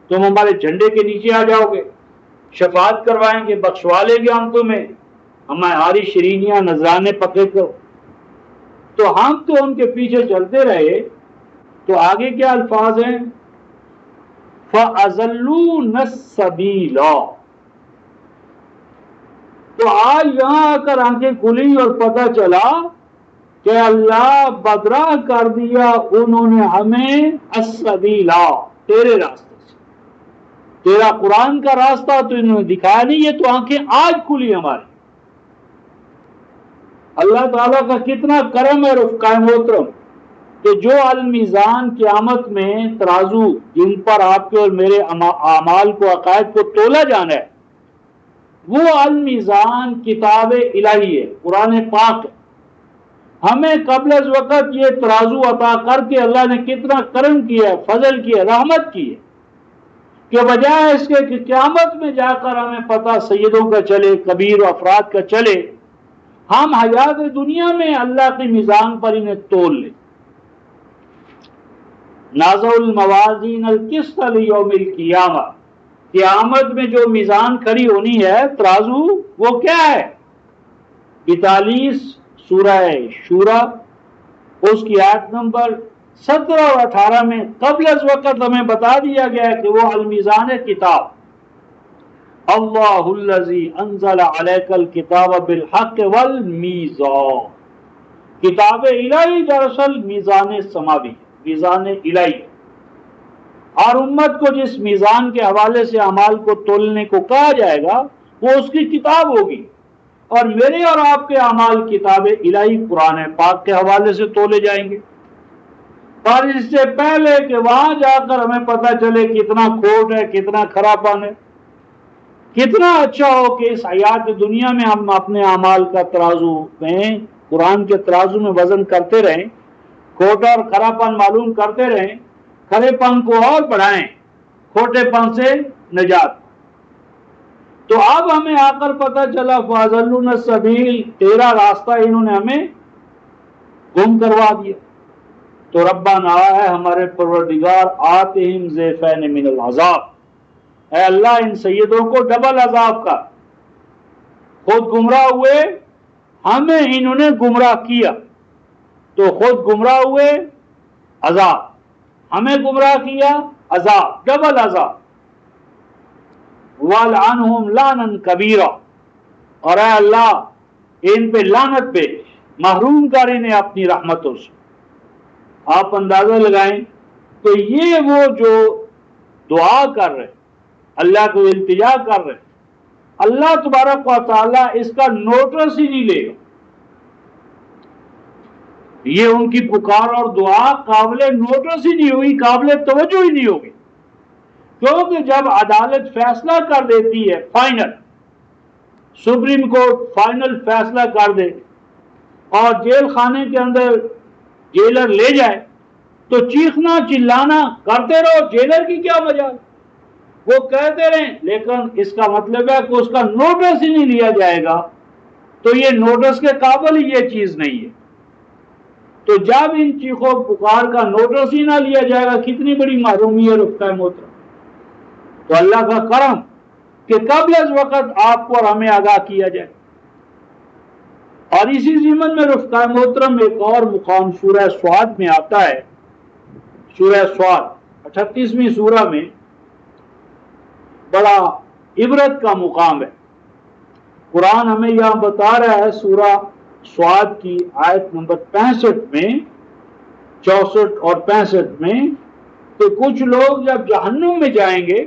تم ہمارے جھنڈے کے نیچے آ جاؤ گے، شفاعت کروائیں گے، بخشوا لیں گے ہم تمہیں، ہماری شرینیاں نذرانے پکے کو، تو ہم تو ان کے پیچھے چلتے رہے، تو آگے کیا الفاظ ہیں؟ فَأَضَلُّونَ السَّبِيلَ، تو آج یہاں آ کر آنکھیں کھلی اور پتہ چلا کہ اللہ بدراہ کر دیا انہوں نے ہمیں السبیلا، تیرے راستے سے، تیرا قرآن کا راستہ تو انہوں نے دکھایا نہیں، یہ تو آنکھیں آج کھلی ہماری۔ اللہ تعالیٰ کا کتنا کرم ہے رفقائے محترم کہ جو المیزان قیامت میں ترازو جن پر آپ کے اور میرے اعمال کو، عقائد کو تولا جانا ہے، وہ المیزان کتاب الہی ہے، قرآن پاک ہے۔ ہمیں قبل از وقت یہ ترازو عطا کر کے اللہ نے کتنا کرم کیا ہے، فضل کیا ہے، رحمت کی ہے، کہ بجائے اس کے کہ قیامت میں جا کر ہمیں پتہ سیدوں کا چلے، کبیر و افراد کا چلے، ہم حیات دنیا میں اللہ کی میزان پر انہیں تول لیں۔ نازع الموازین القسط لیوم القیامہ، قیامت میں جو میزان کھڑی ہونی ہے، ترازو، وہ کیا ہے؟ 42 سورہ شورى اس کی آیت نمبر 17 اور 18 میں قبل از وقت ہمیں بتا دیا گیا ہے کہ وہ المیزان کتاب، اللہ الذی انزل علیک الکتاب بالحق والمیزان، کتاب الہی دراصل میزان سماوی، میزان الہی، اور امت کو جس میزان کے حوالے سے اعمال کو تولنے کو کہا جائے گا وہ اس کی کتاب ہوگی، اور میرے اور آپ کے اعمال کتاب الہی قرآن پاک کے حوالے سے تولے جائیں گے۔ اور اس سے پہلے کہ وہاں جا کر ہمیں پتہ چلے کتنا کھوٹ ہے، کتنا کھراپن ہے، کتنا اچھا ہو کہ اس حیات دنیا میں ہم اپنے اعمال کا ترازو میں، قرآن کے ترازو میں وزن کرتے رہیں، کھوٹ اور کھراپن معلوم کرتے رہیں، کھرے پن کو اور بڑھائیں، کھوٹے پن سے نجات۔ تو اب ہمیں آ کر پتہ چلا فَأَضَلُّونَ السَّبِيلَ، تیرا راستہ انہوں نے ہمیں گم کروا دیا۔ تو ربنا، ہے ہمارے پروردگار، آتِہِمْ ضِعْفَيْنِ مِنَ الْعَذَابِ، اے اللہ ان سیدوں کو ڈبل عذاب کا، خود گمراہ ہوئے، ہمیں انہوں نے گمراہ کیا، تو خود گمراہ ہوئے، عذاب، ہمیں گمراہ کیا، عذاب، ڈبل عذاب۔ وَلْعَنْهُمْ لَعْنًا كَبِيرًا، اور اے اللہ ان پہ لعنت بھیج، محروم کر انہیں اپنی رحمتوں سے۔ آپ اندازہ لگائیں کہ یہ وہ جو دعا کر رہے، اللہ کو التجا کر رہے، اللہ تبارک و تعالیٰ اس کا نوٹس ہی نہیں لے گا، یہ ان کی پکار اور دعا قابل نوٹس ہی نہیں ہوگی، قابل توجہ ہی نہیں ہوگی، کیونکہ جب عدالت فیصلہ کر دیتی ہے، فائنل، سپریم کورٹ فائنل فیصلہ کر دے اور جیل خانے کے اندر جیلر لے جائے تو چیخنا چلانا کرتے رہو، جیلر کی کیا وجہ، وہ کہتے رہیں، لیکن اس کا مطلب ہے کہ اس کا نوٹس ہی نہیں لیا جائے گا، تو یہ نوٹس کے قابل ہی یہ چیز نہیں ہے۔ تو جب ان چیخوں پکار کا نوٹس ہی نہ لیا جائے گا، کتنی بڑی محرومی ہے رفقہ محترم۔ تو اللہ کا کرم کہ قبل از وقت آپ کو اور ہمیں آگاہ کیا جائے۔ اور اسی ضمن میں رفقہ محترم ایک اور مقام سورہ صاد میں آتا ہے، سورہ صاد 38ویں سورہ میں بڑا عبرت کا مقام ہے۔ قرآن ہمیں یہاں بتا رہا ہے سورہ صاد کی آیت نمبر 65 میں، 64 اور 65 میں، کہ کچھ لوگ جب جہنم میں جائیں گے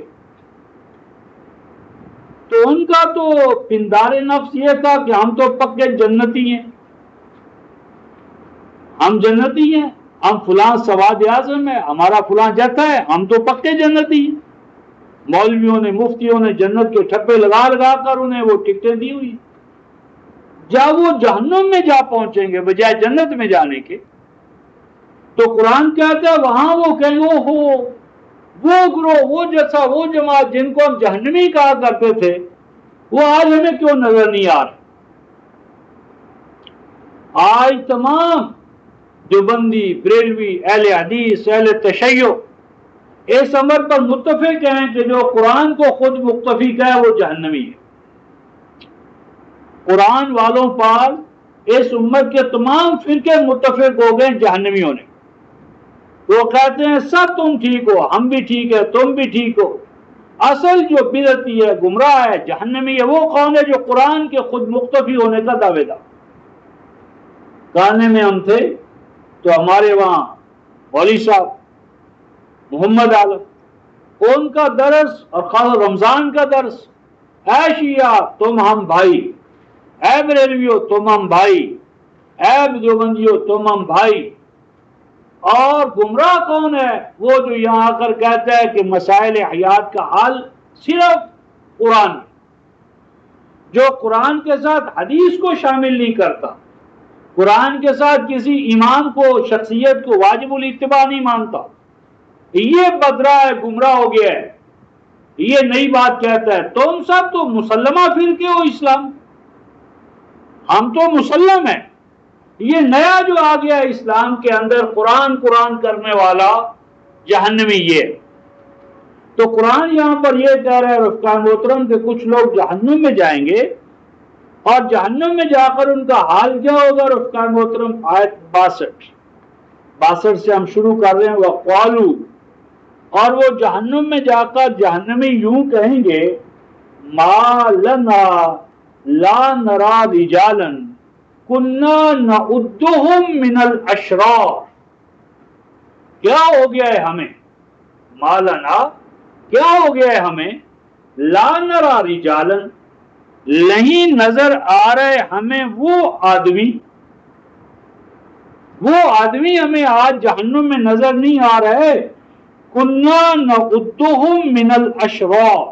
تو ان کا تو پندار نفس یہ تھا کہ ہم تو پکے جنتی ہیں، ہم جنتی ہیں، ہم فلاں سواد اعظم ہے، ہمارا فلاں جتھا ہے، ہم تو پکے جنتی ہیں۔ مولویوں نے، مفتیوں نے جنت کے ٹھپے لگا لگا کر انہیں وہ ٹکٹیں دی ہوئی۔ جب وہ جہنم میں جا پہنچیں گے بجائے جنت میں جانے کے، تو قرآن کہتا ہے وہاں وہ کہیں گے ہو وہ گروہ، وہ جیسا، وہ جماعت جن کو ہم جہنمی کہا کرتے تھے، وہ آج ہمیں کیوں نظر نہیں آ رہے؟ آج تمام دیوبندی، بریلوی، اہل حدیث، اہل تشیع اس امر پر متفق ہیں کہ جو قرآن کو خود مقتفی کا ہے وہ جہنمی ہے۔ قرآن والوں پر اس امت کے تمام فرقے متفق ہو گئے جہنمیوں نے۔ وہ کہتے ہیں سب تم ٹھیک ہو، ہم بھی ٹھیک ہے، تم بھی ٹھیک ہو۔ اصل جو بدعتی ہے، گمراہ ہے، جہنمی ہے، وہ کون ہے؟ جو قرآن کے خود مقتفی ہونے کا دعوے دار۔ گانے میں ہم تھے تو ہمارے وہاں مولوی صاحب محمد عالم، ان کا درس اور خاص رمضان کا درس، اے شیعہ تم ہم بھائی، اے بریلویو تم ہم بھائی، اے دیوبندیو تم ہم بھائی۔ اور گمراہ کون ہے؟ وہ جو یہاں آ کر کہتا ہے کہ مسائل حیات کا حل صرف قرآن، جو قرآن کے ساتھ حدیث کو شامل نہیں کرتا، قرآن کے ساتھ کسی امام کو، شخصیت کو واجب الاتباع نہیں مانتا، یہ بدرا ہے، گمراہ ہو گیا ہے، یہ نئی بات کہتا ہے۔ تم سب تو مسلمہ فرقے ہو اسلام، ہم تو مسلم ہیں، یہ نیا جو آ گیا ہے اسلام کے اندر قرآن کرنے والا جہنمی یہ۔ تو قرآن یہاں پر یہ کہہ رہا ہے رفقا محترم کہ کچھ لوگ جہنم میں جائیں گے، اور جہنم میں جا کر ان کا حال کیا ہوگا رفقا محترم؟ آیت 62 سے ہم شروع کر رہے ہیں۔ وَقَالُوا، اور وہ جہنم میں جا کر جہنمی یوں کہیں گے، مَا لَنَا لَا نَرَى رِجَالًا كُنَّا نَعُدُّهُمْ مِنَ الْأَشْرَارِ۔ کیا ہو گیا ہے ہمیں؟ مَا لَنَا، کیا ہو گیا ہے ہمیں؟ لَا نَرَى رِجَالًا، نہیں نظر آ رہے ہمیں وہ آدمی ہمیں آج جہنم میں نظر نہیں آ رہے۔ کُنَّا نَعُدُّهُمْ مِنَ الْأَشْرَارِ،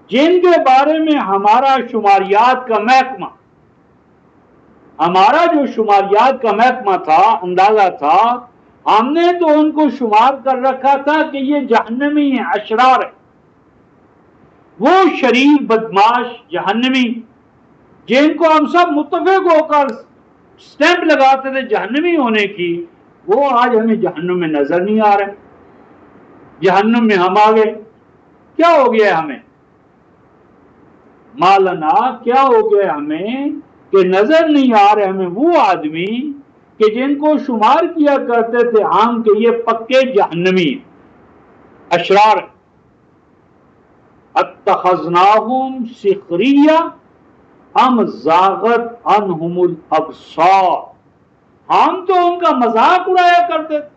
جن کے بارے میں ہمارا شماریات کا محکمہ، ہمارا جو شماریات کا محکمہ تھا، اندازہ تھا، ہم نے تو ان کو شمار کر رکھا تھا کہ یہ جہنمی ہیں، اشرار ہیں، وہ شریر بدماش جہنمی جن کو ہم سب متفق ہو کر سٹیمپ لگاتے تھے جہنمی ہونے کی، وہ آج ہمیں جہنم میں نظر نہیں آ رہے۔ جہنم میں ہم آ گئے، کیا ہو گیا ہمیں؟ مالنا، کیا ہو گیا ہمیں کہ نظر نہیں آ رہے ہمیں وہ آدمی کہ جن کو شمار کیا کرتے تھے ہم کہ یہ پکے جہنمی اشرار۔ اتخذناہم سخریہ ام زاغت عنہم الابصار، ہم تو ان کا مذاق اڑایا کرتے تھے۔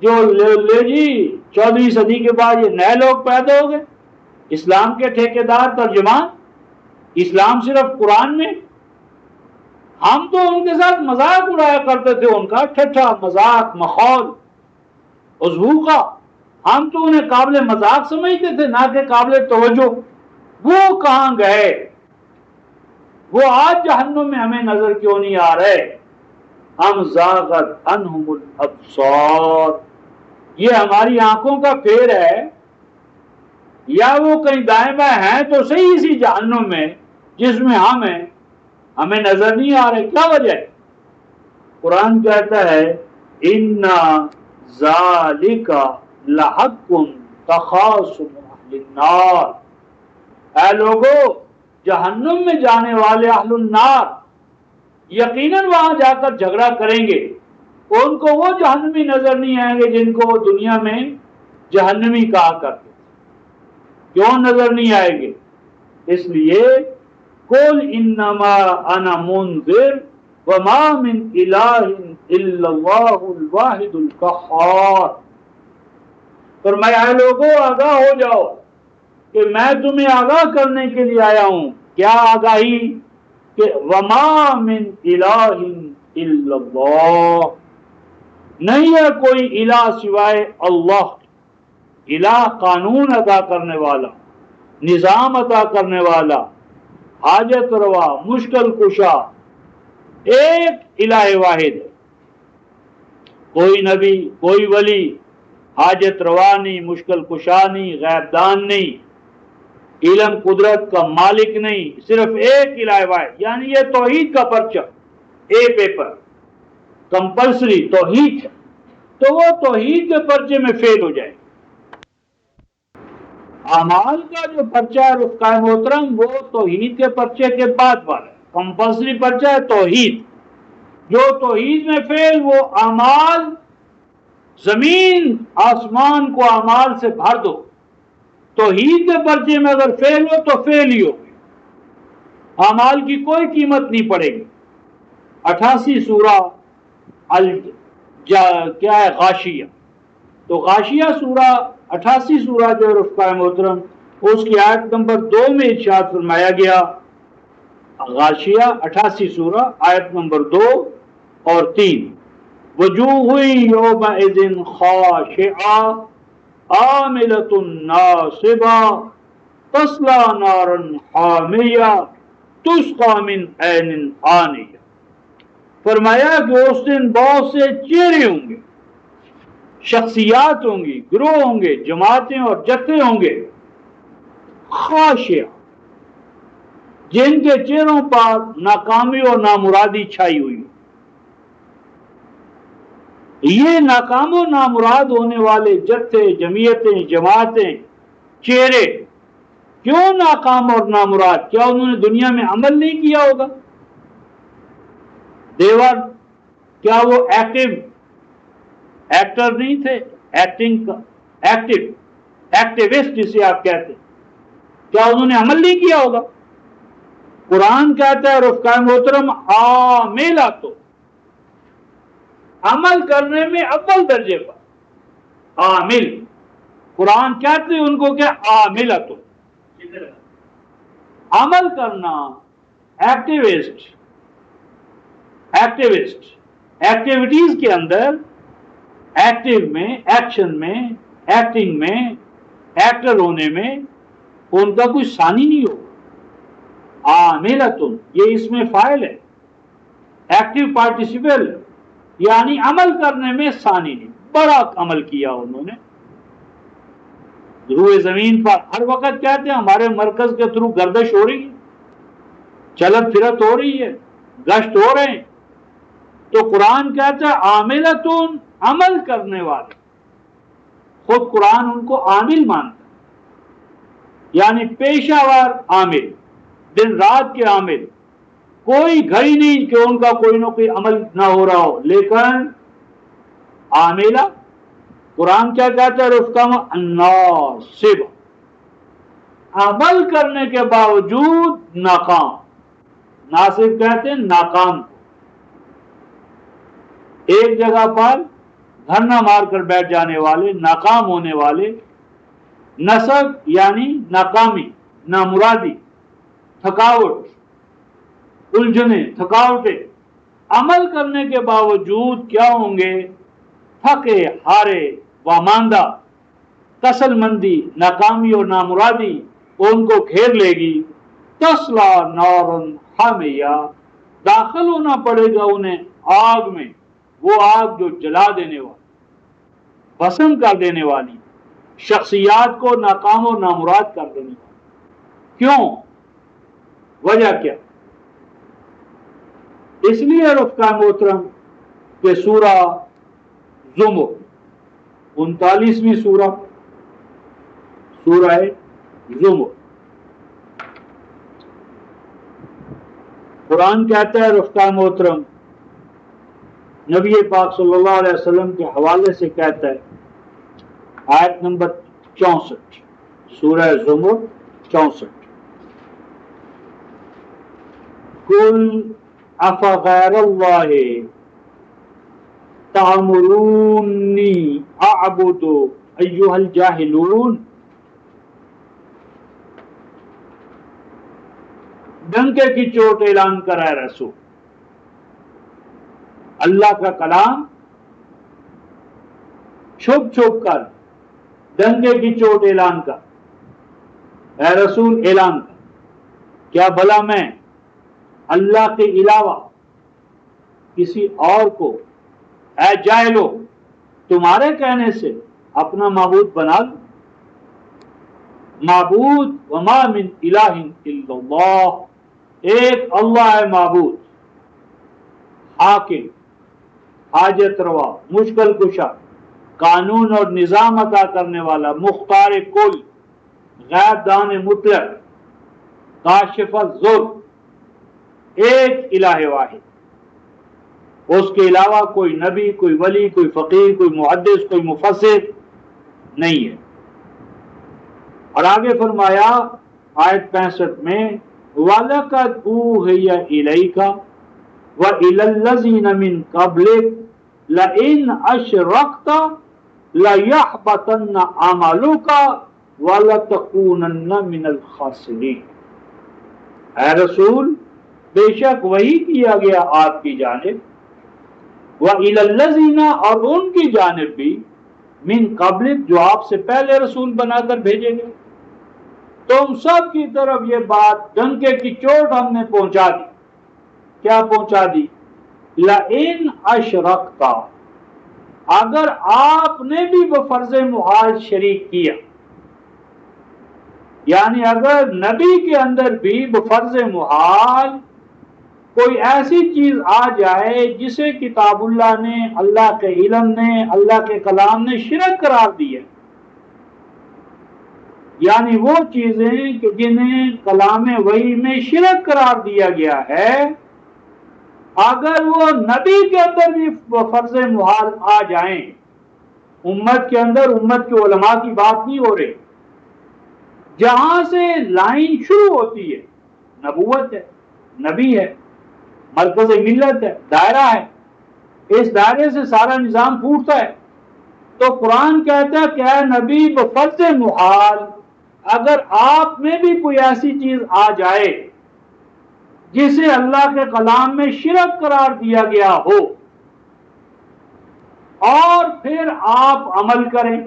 جو لے جی 14ویں صدی کے بعد یہ نئے لوگ پیدا ہو گئے، اسلام کے ٹھیکیدار، ترجمان، اسلام صرف قرآن میں، ہم تو ان کے ساتھ مذاق اڑایا کرتے تھے، ان کا ٹھٹھا مذاق، مخول، عذوقہ، ہم تو انہیں قابل مذاق سمجھتے تھے نہ کہ قابل توجہ۔ وہ کہاں گئے؟ وہ آج جہنم میں ہمیں نظر کیوں نہیں آ رہے؟ ام زاغت عنہم الابصار، یہ ہماری آنکھوں کا پھیر ہے، یا وہ کہیں دائیں بائیں ہیں تو صحیح اسی جہنم میں جس میں ہم ہیں، ہمیں نظر نہیں آ رہے۔ کیا وجہ ہے؟ قرآن کہتا ہے اِنَّا ذَلِكَ لَحَقٌ تَخَاصُمُ اہل النار، اے لوگو جہنم میں جانے والے اہل النار یقیناً وہاں جا کر جھگڑا کریں گے، ان کو وہ جہنمی نظر نہیں آئیں گے جن کو وہ دنیا میں جہنمی کہا کرتے، کیوں نظر نہیں آئیں گے؟ اس لیے قُلْ إِنَّمَا أَنَا مُنذِرٌ وَمَا مِنْ إِلَٰهٍ إِلَّا اللَّهُ الْوَاحِدُ الْقَهَّارُ، فرمایا اے لوگوں آگاہ ہو جاؤ کہ میں تمہیں آگاہ کرنے کے لیے آیا ہوں۔ کیا آگاہی؟ کہ وَمَا مِنْ إِلَٰهٍ إِلَّا اللَّهُ، نہیں ہے کوئی الہ سوائے اللہ، الہ قانون ادا کرنے والا، نظام عطا کرنے والا، حاجت روا، مشکل کشا، ایک الہ واحد ہے، کوئی نبی، کوئی ولی حاجت روا نہیں، مشکل کشا نہیں، غیب دان نہیں، علم قدرت کا مالک نہیں، صرف ایک الہ واحد۔ یعنی یہ توحید کا پرچہ، اے پیپر کمپلسری توحید ہے، تو وہ توحید کے پرچے میں فیل ہو جائے۔ اعمال کا جو پرچہ ہے رفقائے محترم وہ توحید کے پرچے کے بعد والا ہے، کمپلسری پرچہ ہے توحید، جو توحید میں فیل وہ اعمال، زمین آسمان کو اعمال سے بھر دو، توحید کے پرچے میں اگر فیل ہو تو فیل ہی ہوگی، اعمال کی کوئی قیمت نہیں پڑے گی۔ 88 سورہ کیا ہے غاشیہ، تو غاشیہ سورہ 88 سورہ جو رفقائے محترم اس کی آیت نمبر 2 میں ارشاد فرمایا گیا، غاشیہ 88 سورہ آیت نمبر 2 اور 3، وجوہ یومئذ خاشعہ عاملۃ ناصبہ تصلی نارا حامیہ تسقی من عین آنیہ، فرمایا کہ اس دن بہت سے چہرے ہوں گے، شخصیات ہوں گی، گروہ ہوں گے، جماعتیں اور جتھے ہوں گے، خاشعہ جن کے چہروں پر ناکامی اور نامرادی چھائی ہوئی، یہ ناکام و نامراد ہونے والے جتھے، جمعیتیں، جماعتیں، چہرے کیوں ناکام اور نامراد؟ کیا انہوں نے دنیا میں عمل نہیں کیا ہوگا؟ دیور کیا وہ ایکٹر نہیں تھے؟ ایکٹنگ ایکٹیوسٹ جسے آپ کہتے ہیں، کیا انہوں نے عمل نہیں کیا ہوگا؟ قرآن کہتا ہے رفقائے محترم عاملۃ، عمل کرنے میں اول درجے پر عامل، قرآن کہتے ہیں ان کو کیا؟ عاملۃ، عمل کرنا، ایکٹیوسٹ ایکٹیویٹیز کے اندر، ایکٹیو میں، ایکشن میں، ایکٹنگ میں، ایکٹر ہونے میں ان کا کوئی ثانی نہیں ہوگا۔ عاملۃ یہ اس میں فاعل ہے، ایکٹیو پارٹیسپل، یعنی عمل کرنے میں ثانی نہیں، بڑا عمل کیا انہوں نے روئے زمین پر۔ ہر وقت کہتے ہیں ہمارے مرکز کے تھرو گردش ہو رہی ہے، چلت پھرت ہو رہی ہے، گشت ہو رہے ہیں، تو قرآن کہتا ہے عاملۃ، عمل کرنے والے، خود قرآن ان کو عامل مانتا ہے، یعنی پیشہ ور عامل، دن رات کے عامل، کوئی گھڑی نہیں کہ ان کا کوئی نہ کوئی عمل نہ ہو رہا ہو، لیکن عاملہ قرآن کیا کہتا ہے رفقا؟ ناصب، عمل کرنے کے باوجود ناکام، ناصب کہتے ہیں ناکام کو، ایک جگہ پر دھرنا مار کر بیٹھ جانے والے، ناکام ہونے والے، نصب یعنی ناکامی، نامرادی، تھکاوٹ، الجھنیں، تھکاوٹیں، عمل کرنے کے باوجود کیا ہوں گے؟ تھکے ہارے واماندہ، کسل مندی، ناکامی اور نامرادی ان کو گھیر لے گی۔ تصلی نارا حامیہ، داخل ہونا پڑے گا انہیں آگ میں، وہ آگ جو جلا دینے والی، بھسم کر دینے والی، شخصیات کو ناکام و نامراد کر دینے والی۔ کیوں؟ وجہ کیا؟ اس لیے رفقا محترم کہ سورہ زمر 39ویں سورہ زمر، قرآن کہتا ہے رفقا محترم، نبی پاک صلی اللہ علیہ وسلم کے حوالے سے کہتا ہے، آیت نمبر 64 سورہ زمر 64، قل افغیر اللہ تأمرونی اعبد ایھا الجاہلون، ڈنکے کی چوٹ اعلان کرا ہے رسول، اللہ کا کلام چھپ چھپ کر ڈنکے کی چوٹ اعلان کر، اے رسول اعلان کر، کیا بھلا میں اللہ کے علاوہ کسی اور کو، اے جاہلو، تمہارے کہنے سے اپنا معبود بنا لوں؟ معبود وما من الہ الا اللہ، ایک اللہ ہے معبود، حاکم، حاجت روا، مشکل کشا، قانون اور نظام عطا کرنے والا، مختار کل، غیب دان مطلق، کاشف الضر، ایک الہ واحد، اس کے علاوہ کوئی نبی، کوئی ولی، کوئی فقیر، کوئی محدث، کوئی مفسر نہیں ہے۔ اور آگے فرمایا آیت 65 میں، وَلَقَدْ أُوحِيَ إِلَيْكَ وَإِلَى الَّذِينَ مِن قَبْلِكَ لَئِنْ أَشْرَكْتَ لَيَحْبَطَنَّ عَمَلُكَ وَلَتَكُونَنَّ مِنَ الْخَاسِرِينَ، اے رسول بے شک وحی کیا گیا آپ کی جانب، وَإِلَى الَّذِينَ، اور ان کی جانب بھی، من قبل، جو آپ سے پہلے رسول بنا کر بھیجے گئے، تم سب کی طرف یہ بات ڈنکے کی چوٹ ہم نے پہنچا دی۔ کیا پہنچا دی؟ لَإِنْ أَشْرَكْتَ، اگر آپ نے بھی بفرض محال شریک کیا، یعنی اگر نبی کے اندر بھی بفرض محال کوئی ایسی چیز آ جائے جسے کتاب اللہ نے، اللہ کے علم نے، اللہ کے کلام نے شرک قرار دی ہے، یعنی وہ چیزیں کہ جنہیں کلام وحی میں شرک قرار دیا گیا ہے، اگر وہ نبی کے اندر بھی فرض محال آ جائیں، امت کے اندر، امت کے علماء کی بات نہیں ہو رہی، جہاں سے لائن شروع ہوتی ہے، نبوت ہے، نبی ہے، مرکز ملت ہے، دائرہ ہے، اس دائرے سے سارا نظام پھوٹتا ہے، تو قرآن کہتا ہے کہ اے نبی بفرض محال اگر آپ میں بھی کوئی ایسی چیز آ جائے جسے اللہ کے کلام میں شرک قرار دیا گیا ہو، اور پھر آپ عمل کریں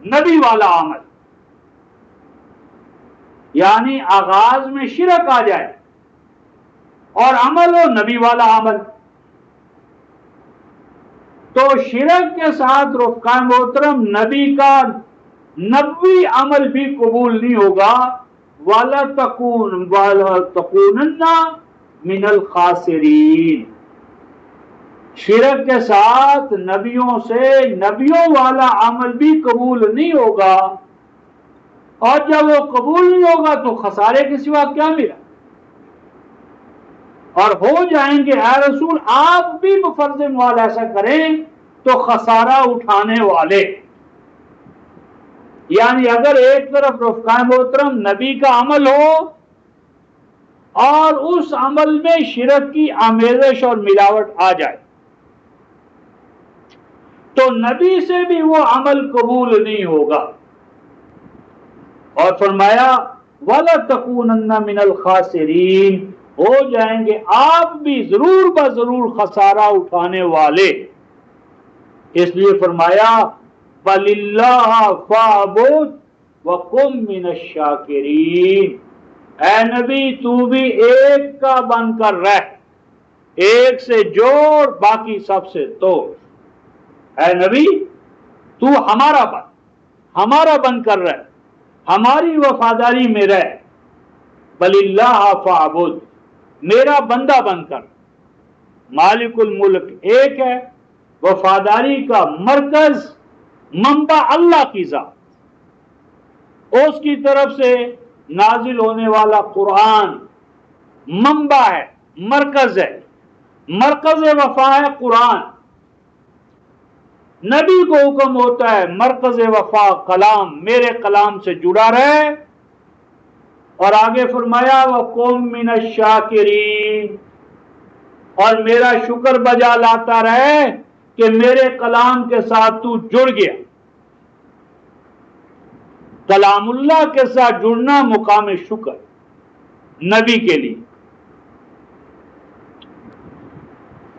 نبی والا عمل، یعنی آغاز میں شرک آ جائے اور عمل ہو نبی والا عمل، تو شرک کے ساتھ رفقا محترم نبی کا نبوی عمل بھی قبول نہیں ہوگا، وَلَتَكُونَنَّ مِنَ الْخَاسِرِينَ، شرک کے ساتھ نبیوں سے نبیوں والا عمل بھی قبول نہیں ہوگا، اور جب وہ قبول نہیں ہوگا تو خسارے کے سوا کیا ملا، اور ہو جائیں گے اے رسول آپ بھی بفرض محال ایسا کریں تو خسارہ اٹھانے والے، یعنی اگر ایک طرف رفقا محترم نبی کا عمل ہو اور اس عمل میں شرک کی آمیزش اور ملاوٹ آ جائے تو نبی سے بھی وہ عمل قبول نہیں ہوگا، اور فرمایا وَلَتَكُونَنَّ مِنَ الْخَاسِرِينَ، ہو جائیں گے آپ بھی ضرور بضرور خسارہ اٹھانے والے، اس لیے فرمایا بَلِ اللَّهَ فَاعْبُدْ وَكُن مِّنَ الشَّاكِرِينَ، اے نبی تو بھی ایک کا بن کر رہ، ایک سے جوڑ باقی سب سے توڑ، اے نبی تو ہمارا بن کر رہ، ہماری وفاداری میں رہ، بَلِ اللَّهَ فَاعْبُدْ، میرا بندہ بن کر، مالک الملک ایک ہے، وفاداری کا مرکز منبع اللہ کی ذات، اس کی طرف سے نازل ہونے والا قرآن منبع ہے، مرکز ہے، مرکز وفا ہے قرآن۔ نبی کو حکم ہوتا ہے مرکز وفا کلام، میرے کلام سے جڑا رہے، اور آگے فرمایا وَقُم مِّنَ الشَّاكِرِينَ، اور میرا شکر بجا لاتا رہے کہ میرے کلام کے ساتھ تو جڑ گیا۔ کلام اللہ کے ساتھ جڑنا مقام شکر نبی کے لیے،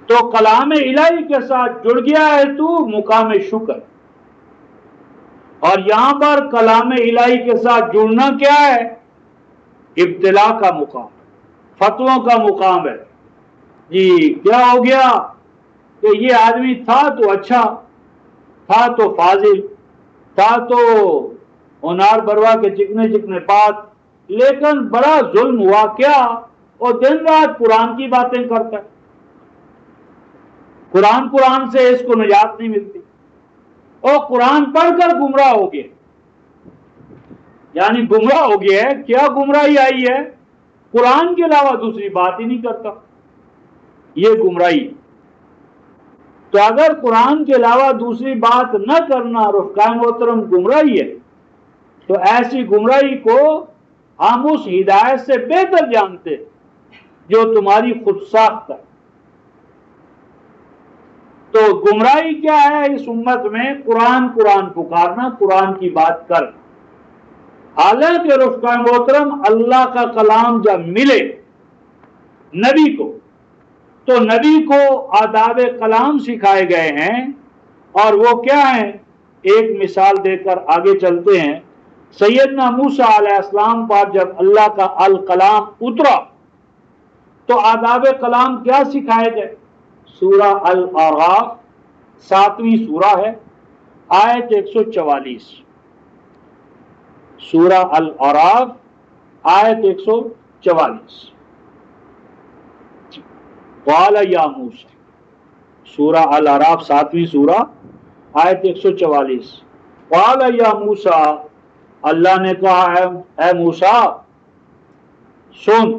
تو کلام الہی کے ساتھ جڑ گیا ہے تو مقام شکر۔ اور یہاں پر کلام الہی کے ساتھ جڑنا کیا ہے؟ ابتلا کا مقام، فتووں کا مقام ہے۔ جی کیا ہو گیا کہ یہ آدمی تھا تو اچھا، تھا تو فاضل، تھا تو ہونار بروا کے چکنے چکنے بات، لیکن بڑا ظلم ہوا کیا، اور دن رات قرآن کی باتیں کرتا ہے، قرآن سے اس کو نجات نہیں ملتی، اور قرآن پڑھ کر گمراہ ہو گیا، یعنی گمراہ ہو گیا ہے۔ کیا گمراہی آئی ہے؟ قرآن کے علاوہ دوسری بات ہی نہیں کرتا، یہ گمراہی۔ تو اگر قرآن کے علاوہ دوسری بات نہ کرنا رفقائے محترم گمراہی ہے، تو ایسی گمراہی کو ہم اس ہدایت سے بہتر جانتے جو تمہاری خود ساخت ہے۔ تو گمراہی کیا ہے اس امت میں؟ قرآن پکارنا، قرآن کی بات کرنا۔ حالانکہ رفقائے محترم اللہ کا کلام جب ملے نبی کو، تو نبی کو آداب کلام سکھائے گئے ہیں، اور وہ کیا ہیں؟ ایک مثال دے کر آگے چلتے ہیں۔ سیدنا موسیٰ علیہ السلام پر جب اللہ کا الکلام اترا تو آداب کلام کیا سکھائے گئے؟ سورہ الاعراف 7ویں سورہ ہے، آیت 144، سورہ الاعراف آیت 144، قال یا موسیٰ، سورہ الاعراف 7ویں سورہ آیت 144، قال یا موسیٰ، اللہ نے کہا ہے اے موسیٰ سن،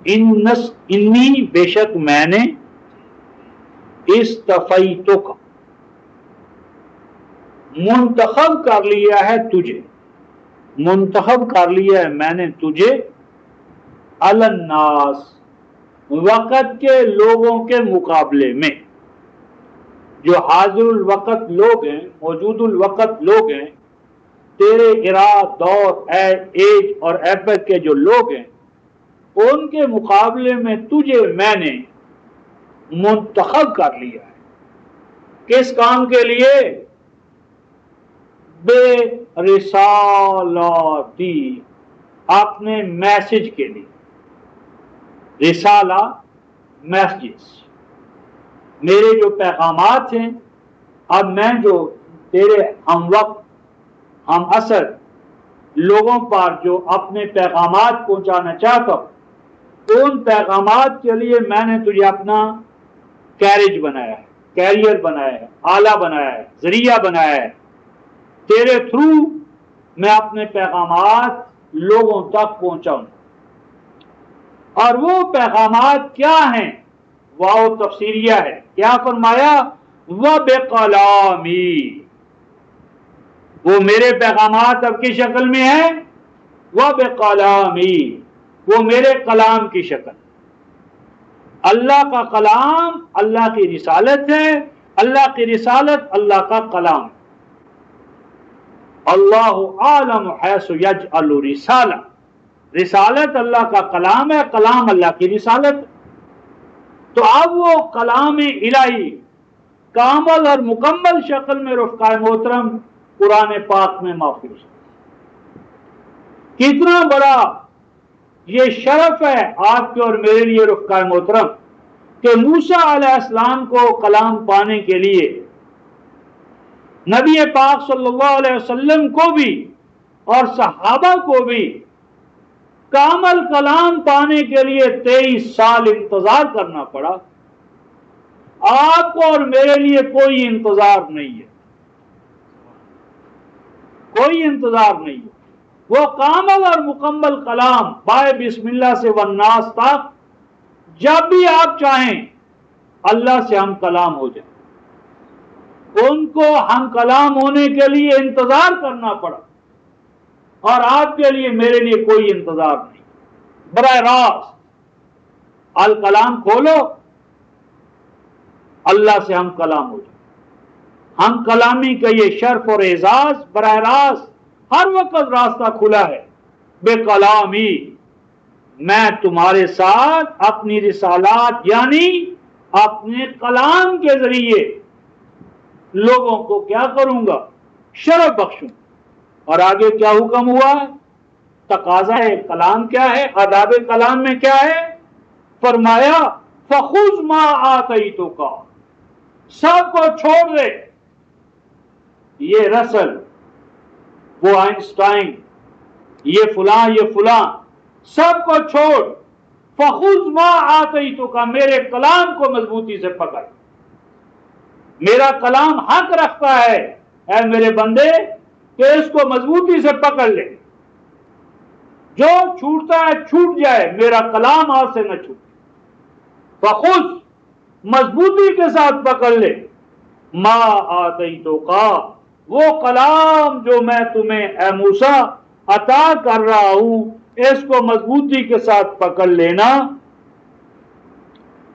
انی بے شک میں نے استفیتک منتخب کر لیا ہے تجھے، منتخب کر لیا ہے میں نے تجھے، علی الناس، وقت کے لوگوں کے مقابلے میں، جو حاضر الوقت لوگ ہیں، موجود الوقت لوگ ہیں، تیرے ارا دور ایج اور ایپک کے جو لوگ ہیں، ان کے مقابلے میں تجھے میں نے منتخب کر لیا ہے۔ کس کام کے لیے؟ بے رسالتی، اپنے میسج کے لیے۔ رسالہ میسجز، میرے جو پیغامات ہیں، اب میں جو تیرے ہم وقت ہم اثر لوگوں پر جو اپنے پیغامات پہنچانا چاہتا ہوں، ان پیغامات کے لیے میں نے تجھے اپنا کیریج بنایا ہے، کیریئر بنایا ہے، آلہ بنایا ہے، ذریعہ بنایا ہے۔ تیرے تھرو میں اپنے پیغامات لوگوں تک پہنچاؤں، اور وہ پیغامات کیا ہیں؟ واو تفسیریہ ہے۔ کیا فرمایا؟ وَبِقَلَامِی، وہ میرے پیغامات اب کی شکل میں ہیں، وَبِقَلَامِی، وہ میرے کلام کی شکل۔ اللہ کا کلام اللہ کی رسالت ہے، اللہ کی رسالت اللہ کا کلام۔ اللہ عالم حیث یجعل رسالہ، رسالت اللہ کا کلام ہے، کلام اللہ کی رسالت۔ تو اب وہ کلام الہی کامل اور مکمل شکل میں رفقائے محترم قرآن پاک میں محفوظ ہے۔ کتنا بڑا یہ شرف ہے آپ کے اور میرے لیے رفقائے محترم کہ موسیٰ علیہ السلام کو کلام پانے کے لیے نبی پاک صلی اللہ علیہ وسلم کو بھی اور صحابہ کو بھی کامل کلام پانے کے لیے 23 سال انتظار کرنا پڑا. آپ کو اور میرے لیے کوئی انتظار نہیں ہے، کوئی انتظار نہیں ہے. وہ کامل اور مکمل کلام بائے بسم اللہ سے والناس تک جب بھی آپ چاہیں اللہ سے ہم کلام ہو جائیں. ان کو ہم کلام ہونے کے لیے انتظار کرنا پڑا، اور آپ کے لیے میرے لیے کوئی انتظار نہیں. براہ راست الکلام کھولو، اللہ سے ہم کلام ہو جائیں. ہم کلامی کا یہ شرف اور اعزاز براہ راست ہر وقت راستہ کھلا ہے. بے کلامی میں تمہارے ساتھ اپنی رسالات یعنی اپنے کلام کے ذریعے لوگوں کو کیا کروں گا؟ شرف بخشوں. اور آگے کیا حکم ہوا؟ تقاضا ہے کلام کیا ہے، آداب کلام میں کیا ہے؟ فرمایا فخذ ما آتیتک، سب کو چھوڑ دے. یہ رسل، وہ آئنسٹائن، یہ فلاں یہ فلاں، سب کو چھوڑ. فخذ ما آتیتک، میرے کلام کو مضبوطی سے پکڑ. میرا کلام حق رکھتا ہے اے میرے بندے کہ اس کو مضبوطی سے پکڑ لے. جو چھوٹتا ہے چھوٹ جائے، میرا کلام ہاتھ سے نہ چھوٹے. فخذ، مضبوطی کے ساتھ پکڑ لے. ما آتیتک، وہ کلام جو میں تمہیں اے موسیٰ عطا کر رہا ہوں، اس کو مضبوطی کے ساتھ پکڑ لینا.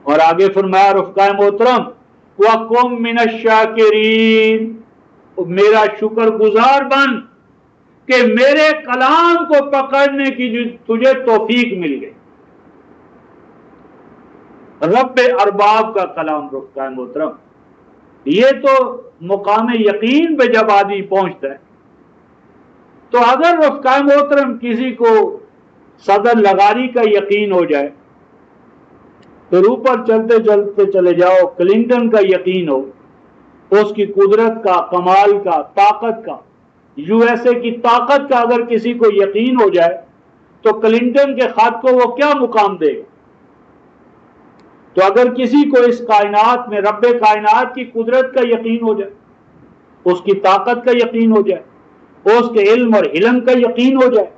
اور آگے فرمایا رفقائے محترم وَقُم مِّنَ الشَّاكِرِينَ، میرا شکر گزار بن کہ میرے کلام کو پکڑنے کی جو تجھے توفیق مل گئی. رب ارباب کا کلام رفقائے محترم، یہ تو مقام یقین پہ جب آدمی پہنچتا ہے تو اگر رفقائے محترم کسی کو صدر لغاری کا یقین ہو جائے، پھر اوپر چلتے چلتے چلے جاؤ کلنٹن کا یقین ہو، اس کی قدرت کا، کمال کا، طاقت کا، یو ایس اے کی طاقت کا اگر کسی کو یقین ہو جائے تو کلنٹن کے خط کو وہ کیا مقام دے گا؟ تو اگر کسی کو اس کائنات میں رب کائنات کی قدرت کا یقین ہو جائے، اس کی طاقت کا یقین ہو جائے، اس کے علم اور علم کا یقین ہو جائے،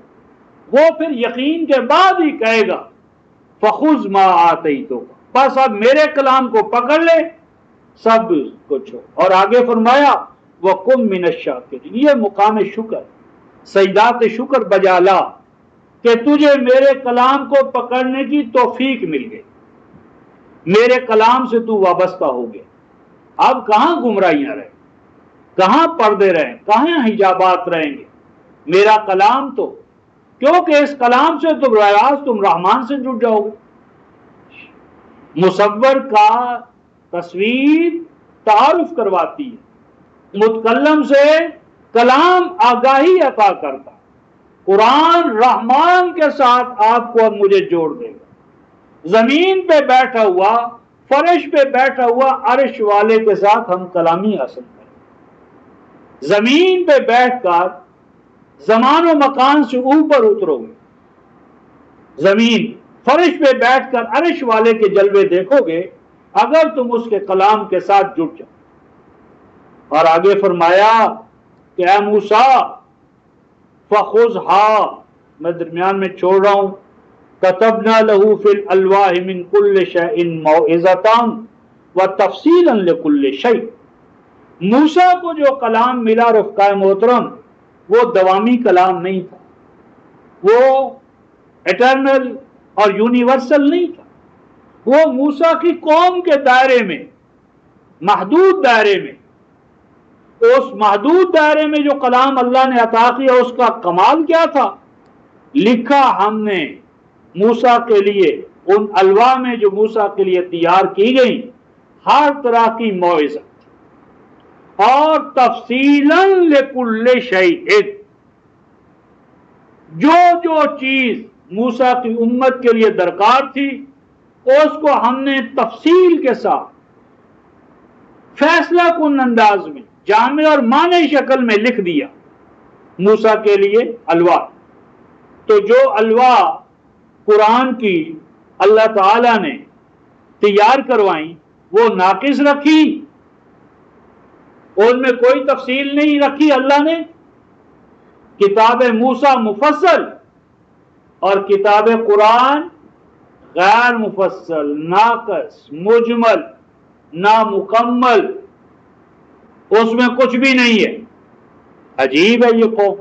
وہ پھر یقین کے بعد ہی کہے گا فخذ ما آتیتک، بس اب میرے کلام کو پکڑ لے، سب کچھ ہو. اور آگے فرمایا وَقُم مِّنَ الشَّاكِرِينَ، یہ مقام شکر، سجدات شکر بجا لا کہ تجھے میرے کلام کو پکڑنے کی توفیق مل گئی، میرے کلام سے تو وابستہ ہو گیا. اب کہاں گمراہیاں رہیں، کہاں پردے رہیں، کہاں حجابات رہیں گے؟ میرا کلام تو، کیونکہ اس کلام سے تو براہ راست تم رحمان سے جڑ جاؤ گے. مصور کا تصویر تعارف کرواتی ہے، متکلم سے کلام آگاہی عطا کرتا. قرآن رحمان کے ساتھ آپ کو اور مجھے جوڑ دے گا. زمین پہ بیٹھا ہوا، فرش پہ بیٹھا ہوا عرش والے کے ساتھ ہم کلامی حاصل کریں. زمین پہ بیٹھ کر زمان و مکان سے اوپر اترو گے، زمین فرش پہ بیٹھ کر عرش والے کے جلوے دیکھو گے اگر تم اس کے کلام کے ساتھ جڑ جاؤ. اور آگے فرمایا کہ اے موسیٰ فخذھا، میں درمیان میں چھوڑ رہا ہوں، کتبنا لہ فی الالواح من کل شیء موعظۃ وتفصیلا لکل شیء. موسیٰ کو جو کلام ملا رفقائے محترم، وہ دوامی کلام نہیں تھا، وہ ایٹرنل اور یونیورسل نہیں تھا. وہ موسیٰ کی قوم کے دائرے میں، محدود دائرے میں، اس محدود دائرے میں جو کلام اللہ نے عطا کیا اس کا کمال کیا تھا؟ لکھا ہم نے موسیٰ کے لیے ان الواح میں جو موسیٰ کے لیے تیار کی گئی ہر طرح کی موعظت اور تفصیلاً لکل شیء، جو چیز موسیٰ کی امت کے لیے درکار تھی اس کو ہم نے تفصیل کے ساتھ فیصلہ کن انداز میں جامع اور معنی شکل میں لکھ دیا موسیٰ کے لیے الواح. تو جو الواح قرآن کی اللہ تعالیٰ نے تیار کروائیں وہ ناقص رکھی، ان میں کوئی تفصیل نہیں رکھی اللہ نے. کتاب موسیٰ مفصل اور کتاب قرآن غیر مفصل، ناقص، مجمل، نامکمل، اس میں کچھ بھی نہیں ہے. عجیب ہے یہ قوم.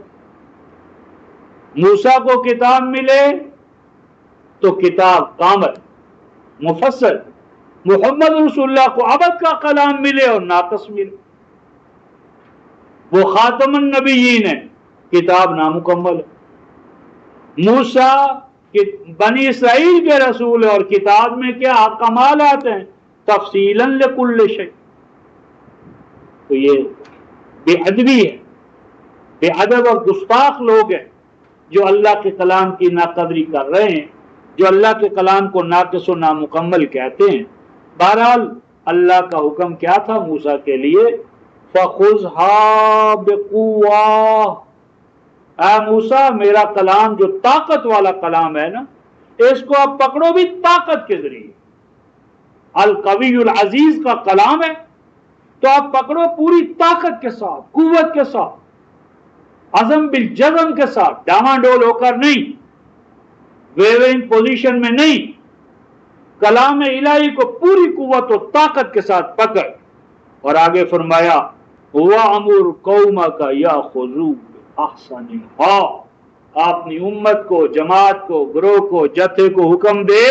موسیٰ کو کتاب ملے تو کتاب کامل مفصل، محمد رسول اللہ کو ابد کا کلام ملے اور ناقص ملے. وہ خاتم النبیین ہے، کتاب نامکمل ہے. موسیٰ بنی اسرائیل کے رسول ہے اور کتاب میں کیا کمالات ہیں، تفصیلا لکل شیء. تو یہ بے ادبی ہے، بے ادب اور گستاخ لوگ ہیں جو اللہ کے کلام کی ناقدری کر رہے ہیں، جو اللہ کے کلام کو ناقص و نامکمل کہتے ہیں. بہرحال اللہ کا حکم کیا تھا موسیٰ کے لیے؟ فَخُذْهَا بِقُوَّةٍ. اے موسیٰ میرا کلام جو طاقت والا کلام ہے نا، اس کو آپ پکڑو بھی طاقت کے ذریعے. القوی العزیز کا کلام ہے تو آپ پکڑو پوری طاقت کے ساتھ، قوت کے ساتھ، عزم بالجزم کے ساتھ، ڈاما ڈول ہو کر نہیں، ویورنگ پوزیشن میں نہیں. کلام الہی کو پوری قوت و طاقت کے ساتھ پکڑ. اور آگے فرمایا وَأَمُرْ قَوْمَكَ يَأْخُذُوا بِأَحْسَنِهَا. اپنی امت کو، جماعت کو، گروہ کو، جتھے کو حکم دے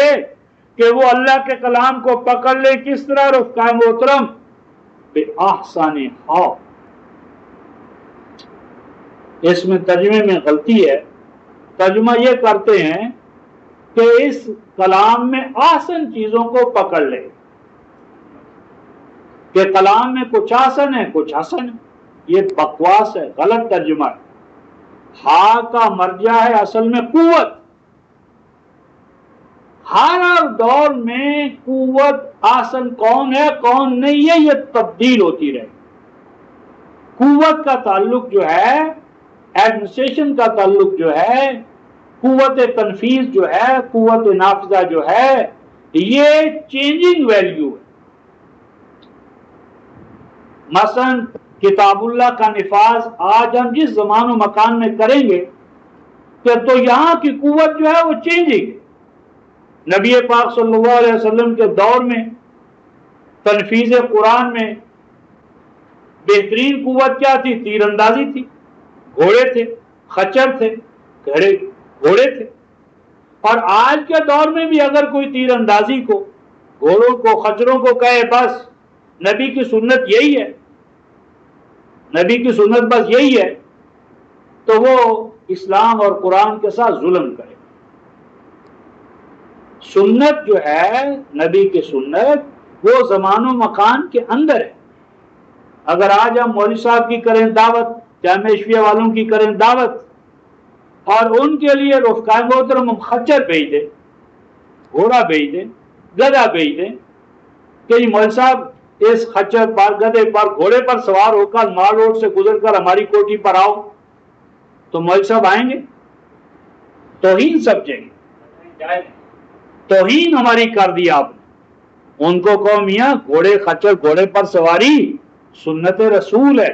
کہ وہ اللہ کے کلام کو پکڑ لے. کس طرح رفقا محترم؟ بِأَحْسَنِهَا. اس میں ترجمے میں غلطی ہے. ترجمہ یہ کرتے ہیں کہ اس کلام میں آسن چیزوں کو پکڑ لے، کہ کلام میں کچھ آسن ہے کچھ حسن ہے. یہ بکواس ہے، غلط ترجمہ ہے. ہا کا مرجع ہے اصل میں قوت. ہر دور میں قوت آسن کون ہے کون نہیں ہے یہ تبدیل ہوتی رہے. قوت کا تعلق جو ہے، ایڈمنسٹریشن کا تعلق جو ہے، قوت تنفیذ جو ہے، قوت نافذہ جو ہے، یہ چینجنگ ویلیو ہے. مثلا کتاب اللہ کا نفاذ آج ہم جس زمان و مکان میں کریں گے کہ تو یہاں کی قوت جو ہے وہ چینجنگ ہے. نبی پاک صلی اللہ علیہ وسلم کے دور میں تنفیذ قرآن میں بہترین قوت کیا تھی؟ تیر اندازی تھی. گھوڑے تھے، خچر تھے، گھوڑے تھے. اور آج کے دور میں بھی اگر کوئی تیر اندازی کو، گھوڑوں کو، خچروں کو کہے بس نبی کی سنت یہی ہے، نبی کی سنت بس یہی ہے، تو وہ اسلام اور قرآن کے ساتھ ظلم کرے. سنت جو ہے، نبی کی سنت، وہ زمان و مکان کے اندر ہے. اگر آج ہم مولوی صاحب کی کریں دعوت، جامعہ اشفیہ والوں کی کریں دعوت، اور ان کے لیے رفقائے محترم ہم خچر بھیج دیں، گھوڑا بھیج دیں، گدھا بھیج دیں کہ جی مولوی صاحب اس خچر پر، گدھے پر، گھوڑے پر سوار ہو کر مال روڈ سے گزر کر ہماری کوٹھی پر آؤ، تو مولوی صاحب آئیں گے؟ توہین سمجھیں گے. توہین ہماری کر دی آپ نے. ان کو کہو میاں گھوڑے خچر گھوڑے پر سواری سنت رسول ہے.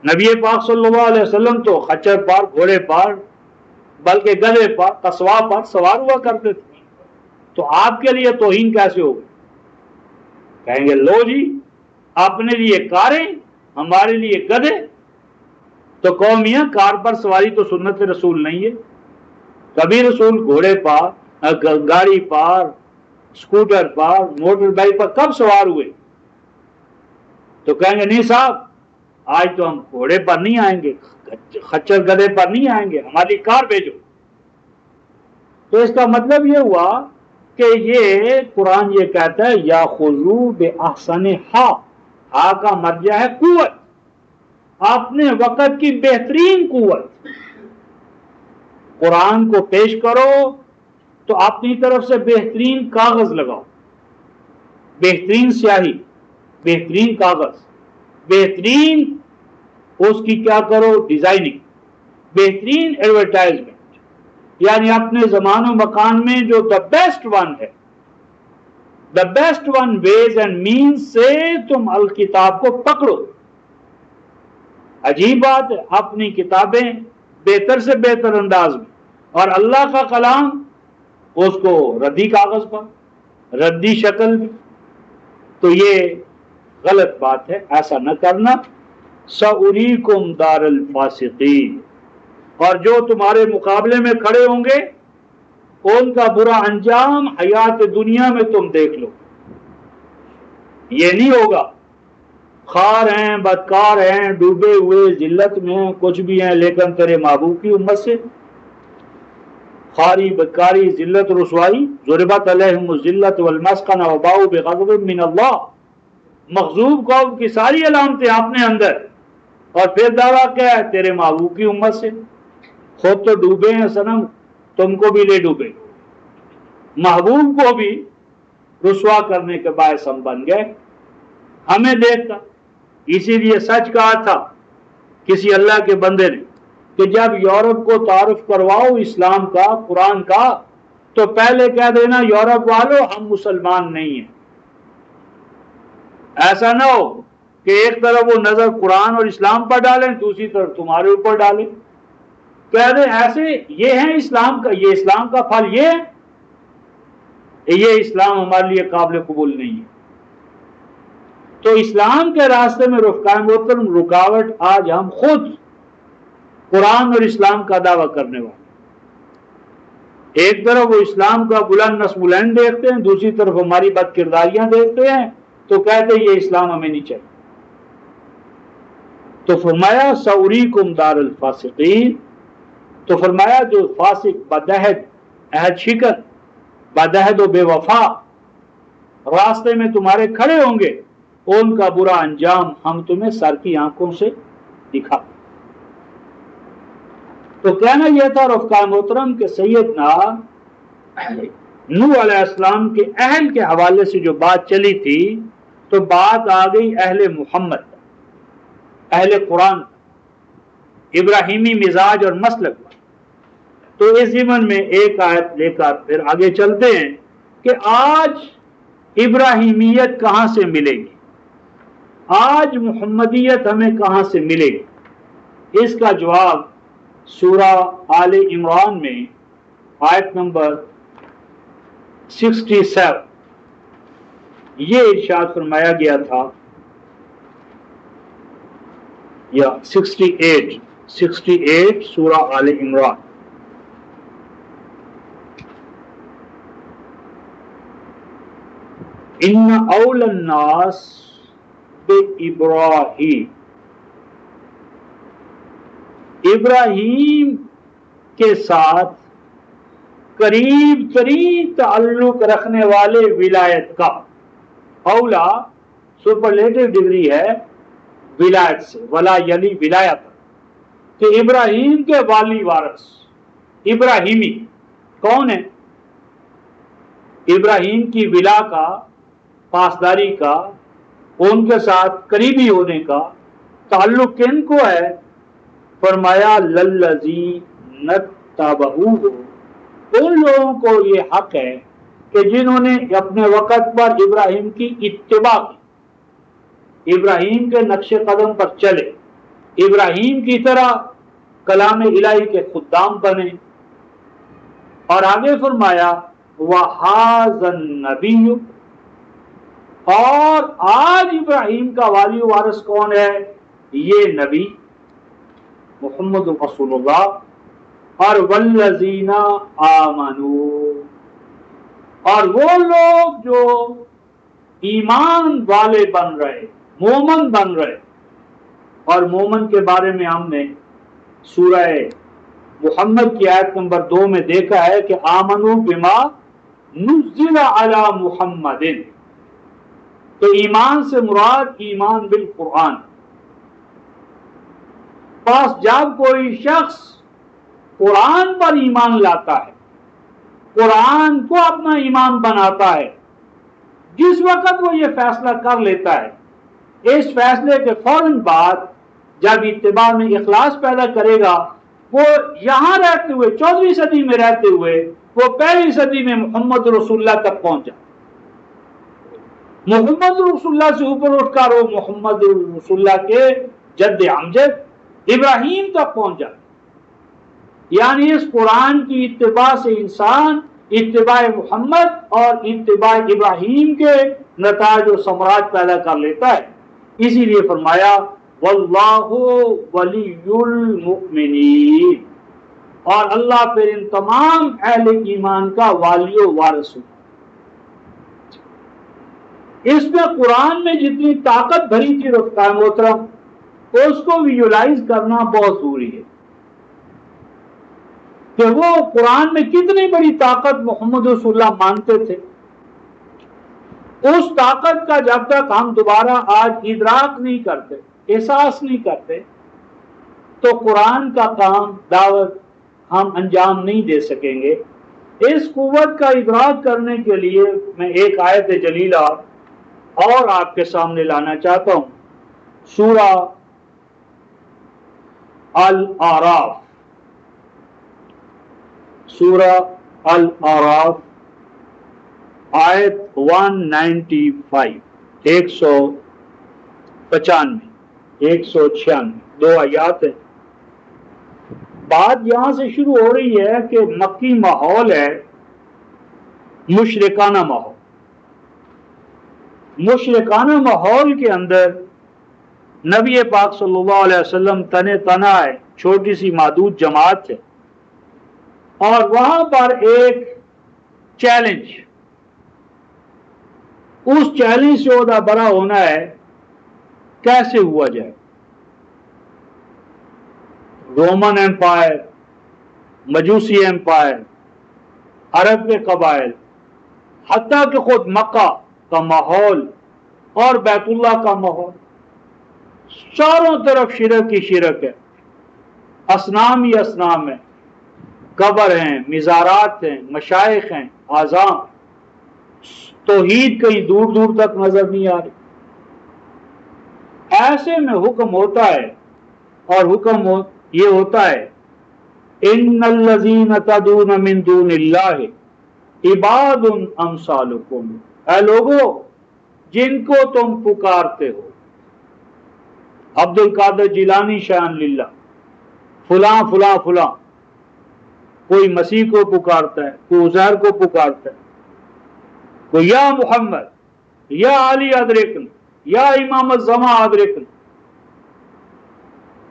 نبی پاک صلی اللہ علیہ وسلم تو خچر پر، گھوڑے پر، بلکہ گدھے پر، قصوا پر سوار ہوا کرتے تھے. تو آپ کے لیے توہین کیسے ہوگی؟ کہیں گے لو جی اپنے لیے کاریں، ہمارے لیے گدھے. تو کہو میاں کار پر سواری تو سنت رسول نہیں ہے. کبھی رسول گھوڑے پر، گاڑی پر، اسکوٹر پر، موٹر بائک پر کب سوار ہوئے؟ تو کہیں گے نہیں صاحب آج تو ہم گھوڑے پر نہیں آئیں گے، خچر گدھے پر نہیں آئیں گے، ہماری کار بھیجو. تو اس کا مطلب یہ ہوا کہ یہ قرآن یہ کہتا ہے یاخذوا بأحسنہا. ہا کا مرجع ہے قوت، اپنے وقت کی بہترین قوت. قرآن کو پیش کرو تو اپنی طرف سے بہترین کاغذ لگاؤ، بہترین سیاہی، بہترین کاغذ، بہترین اس کی کیا کرو ڈیزائننگ، بہترین ایڈورٹائزمنٹ. یعنی اپنے زمان و مکان میں جو دا بیسٹ ون ہے، the best one ways and means سے تم الکتاب کو پکڑو۔ عجیب بات ہے، اپنی کتابیں بہتر سے بہتر انداز میں، اور اللہ کا کلام اس کو ردی کاغذ پر، ردی شکل میں، تو یہ غلط بات ہے، ایسا نہ کرنا۔ سَأُرِيكُمْ دَارَ الْفَاسِقِينَ، اور جو تمہارے مقابلے میں کھڑے ہوں گے ان کا برا انجام حیات دنیا میں تم دیکھ لو۔ یہ نہیں ہوگا خار ہیں، بدکار ہیں، ڈوبے ہوئے ذلت میں ہیں، کچھ بھی ہیں، لیکن تیرے محبوب کی امت سے خاری بدکاری ذلت رسوائی، ضربت علیہم الذلۃ والمسکنہ وباؤوا بغضب من اللہ، مغضوب قوم کی ساری علامتیں اپنے اندر، اور پھر دعویٰ کیا ہے؟ تیرے محبوب کی امت سے۔ خود تو ڈوبے ہیں صنم، تم کو بھی لے ڈوبے، محبوب کو بھی رسوا کرنے کے باعث ہم بن گئے، ہمیں دیکھ کر۔ اسی لیے سچ کہا تھا کسی اللہ کے بندے نے کہ جب یورپ کو تعارف کرواؤ اسلام کا، قرآن کا، تو پہلے کہہ دینا یورپ والو ہم مسلمان نہیں ہیں۔ ایسا نہ ہو کہ ایک طرف وہ نظر قرآن اور اسلام پر ڈالیں، دوسری طرف تمہارے اوپر ڈالیں، کہہ دیں ایسے یہ ہیں اسلام کا، یہ اسلام کا پھل یہ ہے، یہ اسلام ہمارے لیے قابل قبول نہیں ہے۔ تو اسلام کے راستے میں رفقائے محترم رکاوٹ آج ہم خود قرآن اور اسلام کا دعویٰ کرنے والے، ایک طرف وہ اسلام کا بلند نصب العین دیکھتے ہیں، دوسری طرف ہماری بد کرداریاں دیکھتے ہیں، تو کہتے ہیں یہ اسلام ہمیں نہیں چاہیے۔ تو فرمایا سَأُرِيكُمْ دَارَ الْفَاسِقِينَ، تو فرمایا جو فاسق، بدعہد، عہد شکن، بدعہد و بے وفا راستے میں تمہارے کھڑے ہوں گے، ان کا برا انجام ہم تمہیں سر کی آنکھوں سے دکھا۔ تو کہنا یہ تھا رفقائے محترم کہ سیدنا نوح علیہ السلام کے اہل کے حوالے سے جو بات چلی تھی، تو بات آ گئی اہل محمد، اہل قرآن، ابراہیمی مزاج اور مسلک۔ تو اس ضمن میں ایک آیت لے کر پھر آگے چلتے ہیں کہ آج ابراہیمیت کہاں سے ملے گی، آج محمدیت ہمیں کہاں سے ملے گی؟ اس کا جواب سورہ آل عمران میں آیت نمبر 67 یہ ارشاد فرمایا گیا تھا، یا 68 سورہ آل عمران۔ ان اول الناس بابراہیم، ابراہیم کے ساتھ قریب ترین تعلق رکھنے والے ولایت کا، اولا سپرلیٹو ڈگری ہے ولایت سے، ولا یلی ولایت، کہ ابراہیم کے والی وارث ابراہیمی کون ہے؟ ابراہیم کی ولا کا، پاسداری کا، ان کے ساتھ قریبی ہونے کا تعلق کن کو ہے؟ فرمایا للذین اتبعوہ، ان لوگوں کو یہ حق ہے کہ جنہوں نے اپنے وقت پر ابراہیم کی اتباع کی، ابراہیم کے نقش قدم پر چلے، ابراہیم کی طرح کلام الہی کے خدام بنے۔ اور آگے فرمایا وَهَذَا النَّبِيُّ، اور آج ابراہیم کا والی وارث کون ہے؟ یہ نبی محمد رسول اللہ، اور والذین آمنوا، اور وہ لوگ جو ایمان والے بن رہے، مومن بن رہے۔ اور مومن کے بارے میں ہم نے سورہ محمد کی آیت نمبر 2 میں دیکھا ہے کہ آمنوا بما نزل علی محمد، تو ایمان سے مراد ایمان بالقرآن۔ پس جب کوئی شخص قرآن پر ایمان لاتا ہے، قرآن کو اپنا ایمان بناتا ہے، جس وقت وہ یہ فیصلہ کر لیتا ہے، اس فیصلے کے فوراً بعد جب اتباع میں اخلاص پیدا کرے گا وہ یہاں رہتے ہوئے 14ویں صدی میں رہتے ہوئے وہ 1 صدی میں محمد رسول اللہ تک پہنچا. محمد رسول اللہ سے اوپر اٹھ کر وہ محمد رسول اللہ کے جد امجد ابراہیم تک پہنچا. یعنی اس قرآن کی اتباع سے انسان اتباع محمد اور اتباع ابراہیم کے نتائج و ثمرات پیدا کر لیتا ہے. اسی لیے فرمایا واللہ ولی المؤمنین، اور اللہ پھر ان تمام اہل ایمان کا والی و وارث ہے. اس میں قرآن میں جتنی طاقت بھری تھی رفقائے محترم، اس کو ویژولائز کرنا بہت ضروری ہے کہ وہ قرآن میں کتنی بڑی طاقت محمد رسول اللہ مانتے تھے. اس طاقت کا جب تک ہم دوبارہ آج ادراک نہیں کرتے، احساس نہیں کرتے، تو قرآن کا کام دعوت ہم انجام نہیں دے سکیں گے. اس قوت کا ادراک کرنے کے لیے میں ایک آیت جلیلہ اور آپ کے سامنے لانا چاہتا ہوں. سورہ الاعراف، سورہ الاعراف آیت 195، 195 196، 2 آیات ہیں. بات یہاں سے شروع ہو رہی ہے کہ مکی ماحول ہے، مشرکانہ ماحول. مشرکانہ ماحول کے اندر نبی پاک صلی اللہ علیہ وسلم تنے تنہا ہے، چھوٹی سی محدود جماعت ہے، اور وہاں پر ایک چیلنج، اس چیلنج سے عہدہ برا ہونا ہے. کیسے ہوا جائے؟ رومن ایمپائر، مجوسی ایمپائر، عرب کے قبائل، حتیٰ کہ خود مکہ کا ماحول اور بیت اللہ کا ماحول، چاروں طرف شرک کی شرک ہے. اصنام ہی اصنام ہیں، قبر ہیں، مزارات ہیں، مشائخ ہیں، اعظام. توحید کہیں دور دور تک نظر نہیں آ رہی. ایسے میں حکم ہوتا ہے، اور حکم یہ ہوتا ہے ان الذین تدعون من دون اللہ عباد امثالکم، اے لوگو جن کو تم پکارتے ہو، عبد القادر جیلانی شان للہ، فلاں فلاں فلاں، کوئی مسیح کو پکارتا ہے، کوئی عزیر کو پکارتا ہے، کوئی یا محمد، یا علی ادرکن، یا امام الزمان ادرکن.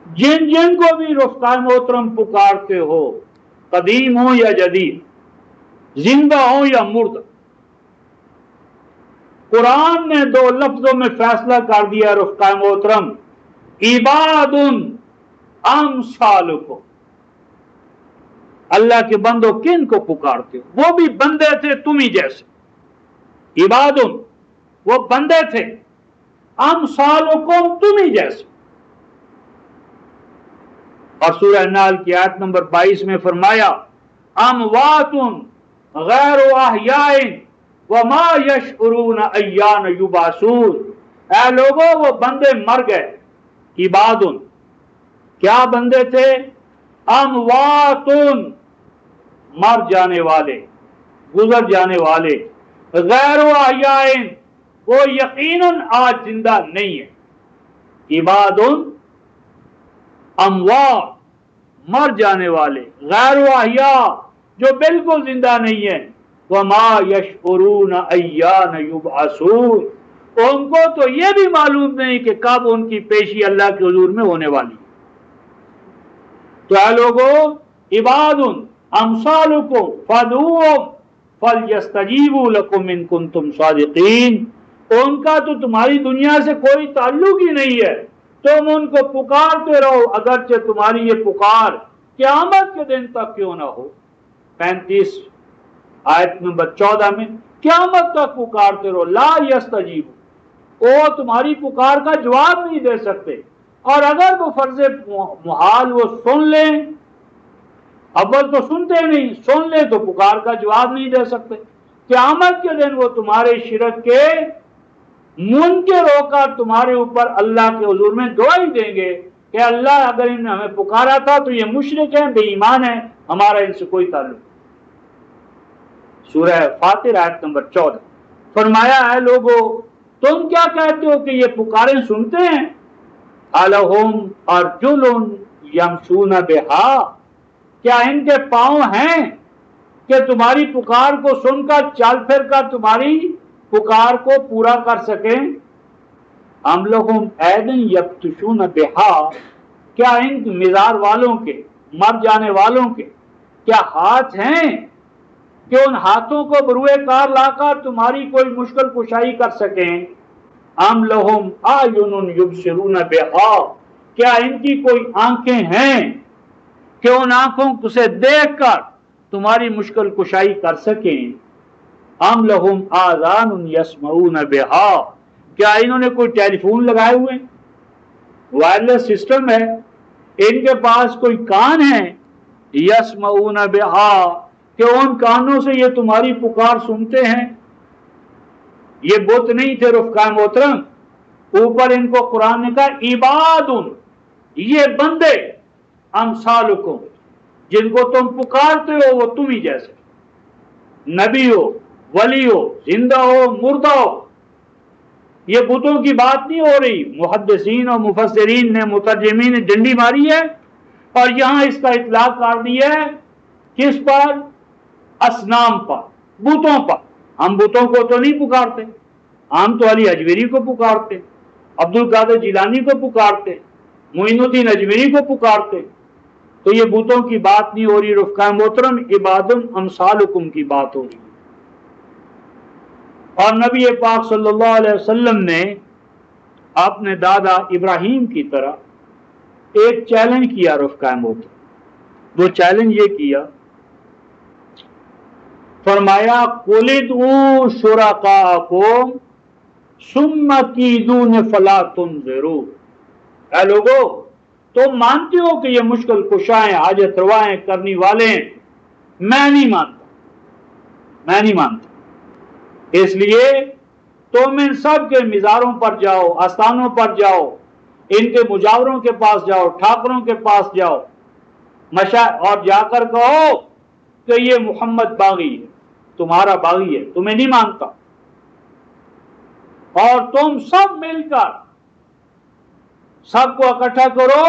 جن جن کو بھی رفقائے محترم پکارتے ہو، قدیم ہو یا جدید، زندہ ہو یا مردہ، قرآن نے 2 لفظوں میں فیصلہ کر دیا رفقائے محترم، عباد امثالکم. اللہ کے بندوں کن کو پکارتے ہو؟ وہ بھی بندے تھے تم ہی جیسے. عباد، وہ بندے تھے، امثالکم، تم ہی جیسے. اور سورہ نحل کی آیت نمبر 22 میں فرمایا اموات غیر احیاء وما یشعرون ایان یبعثون. اے لوگوں وہ بندے مر گئے. عباد، کیا بندے تھے؟ اموات، مر جانے والے، گزر جانے والے. غیر احیاء، وہ یقیناً آج زندہ نہیں ہے. عباد اموات، مر جانے والے، غیر احیاء، جو بالکل زندہ نہیں ہے. وما یشعرون ایان یبعثون، ان کو تو یہ بھی معلوم نہیں کہ کب ان کی پیشی اللہ کے حضور میں ہونے والی. تو اے لوگو عباد امثالکم فادعوہم فلیستجیبوا لکم ان کنتم صادقین. ان کا تو تمہاری دنیا سے کوئی تعلق ہی نہیں ہے، تم ان کو پکارتے رہو اگرچہ تمہاری یہ پکار قیامت کے دن تک کیوں نہ ہو. 35 آیت نمبر 14 میں قیامت تک پکارتے رہو. لا یستجیب، وہ تمہاری پکار کا جواب نہیں دے سکتے، اور اگر وہ فرض محال وہ سن لیں، اول تو سنتے نہیں، سن لیں تو پکار کا جواب نہیں دے سکتے. قیامت کے دن وہ تمہارے شرک کے منکر ہو کر تمہارے اوپر اللہ کے حضور میں گواہی دیں گے کہ اللہ اگر انہوں نے ہمیں پکارا تھا تو یہ مشرک ہیں، بے ایمان ہیں، ہمارا ان سے کوئی تعلق نہیں۔ سورہ فاطر آیت نمبر 14۔ فرمایا اے لوگو تم کیا کہتے ہو کہ یہ پکاریں سنتے ہیں؟ الہم ارجل یمشون بہا، کیا ان کے پاؤں ہیں کہ تمہاری پکار کو سن کر چل پھر کر تمہاری پکار کو پورا کر سکیں؟ ہم لوگوں ایدن یبتشون بہا، کیا ان مزار والوں کے، مر جانے والوں کے کیا ہاتھ ہیں کہ ان ہاتھوں کو بروئے کار لا کر تمہاری کوئی مشکل کشائی کر سکیں؟ ام لہم اعین یبصرون بہا، کیا ان کی کوئی آنکھیں ہیں کہ ان آنکھوں سے دیکھ کر تمہاری مشکل کشائی کر سکیں؟ ام لہم آذان یسمعون بہا، کیا انہوں نے کوئی ٹیلی فون لگائے ہوئے ہیں، وائرلیس سسٹم ہے، ان کے پاس کوئی کان ہے، یسمعون بہا کہ ان کانوں سے یہ تمہاری پکار سنتے ہیں؟ یہ بت نہیں تھے رفقائے محترم، اوپر ان کو قرآن نے کہا عباد، یہ بندے امثالکم، جن کو تم پکارتے ہو وہ تم ہی جیسے، نبی ہو، ولی ہو، زندہ ہو، مردہ ہو۔ یہ بتوں کی بات نہیں ہو رہی، محدثین اور مفسرین نے، مترجمین نے ڈنڈی ماری ہے اور یہاں اس کا اطلاق کر دیا ہے، کس پر؟ اصنام پر، بتوں پر۔ ہم بتوں کو تو نہیں پکارتے، ہم تو علی اجمیری کو پکارتے، عبد القادر جیلانی کو پکارتے، معین الدین اجمیری کو پکارتے، تو یہ بتوں کی بات نہیں ہو رہی رفقائے محترم، عباد امثالکم کی بات ہو رہی۔ اور نبی پاک صلی اللہ علیہ وسلم نے اپنے دادا ابراہیم کی طرح ایک چیلنج کیا رفقائے محترم۔ وہ چیلنج یہ کیا، فرمایا قل ادعوا شرکاءکم ثم کیدون فلا تنظروا، اے لوگو تم مانتے ہو کہ یہ مشکل کشائیں، حاجت روائیں کرنے والے ہیں؟ میں نہیں مانتا، میں نہیں مانتا۔ اس لیے تم ان سب کے مزاروں پر جاؤ، آستانوں پر جاؤ، ان کے مجاوروں کے پاس جاؤ، ٹھاکروں کے پاس جاؤ، اور جا کر کہو کہ یہ محمد باغی ہے، تمہارا باغی ہے، تمہیں نہیں مانتا، اور تم سب مل کر سب کو اکٹھا کرو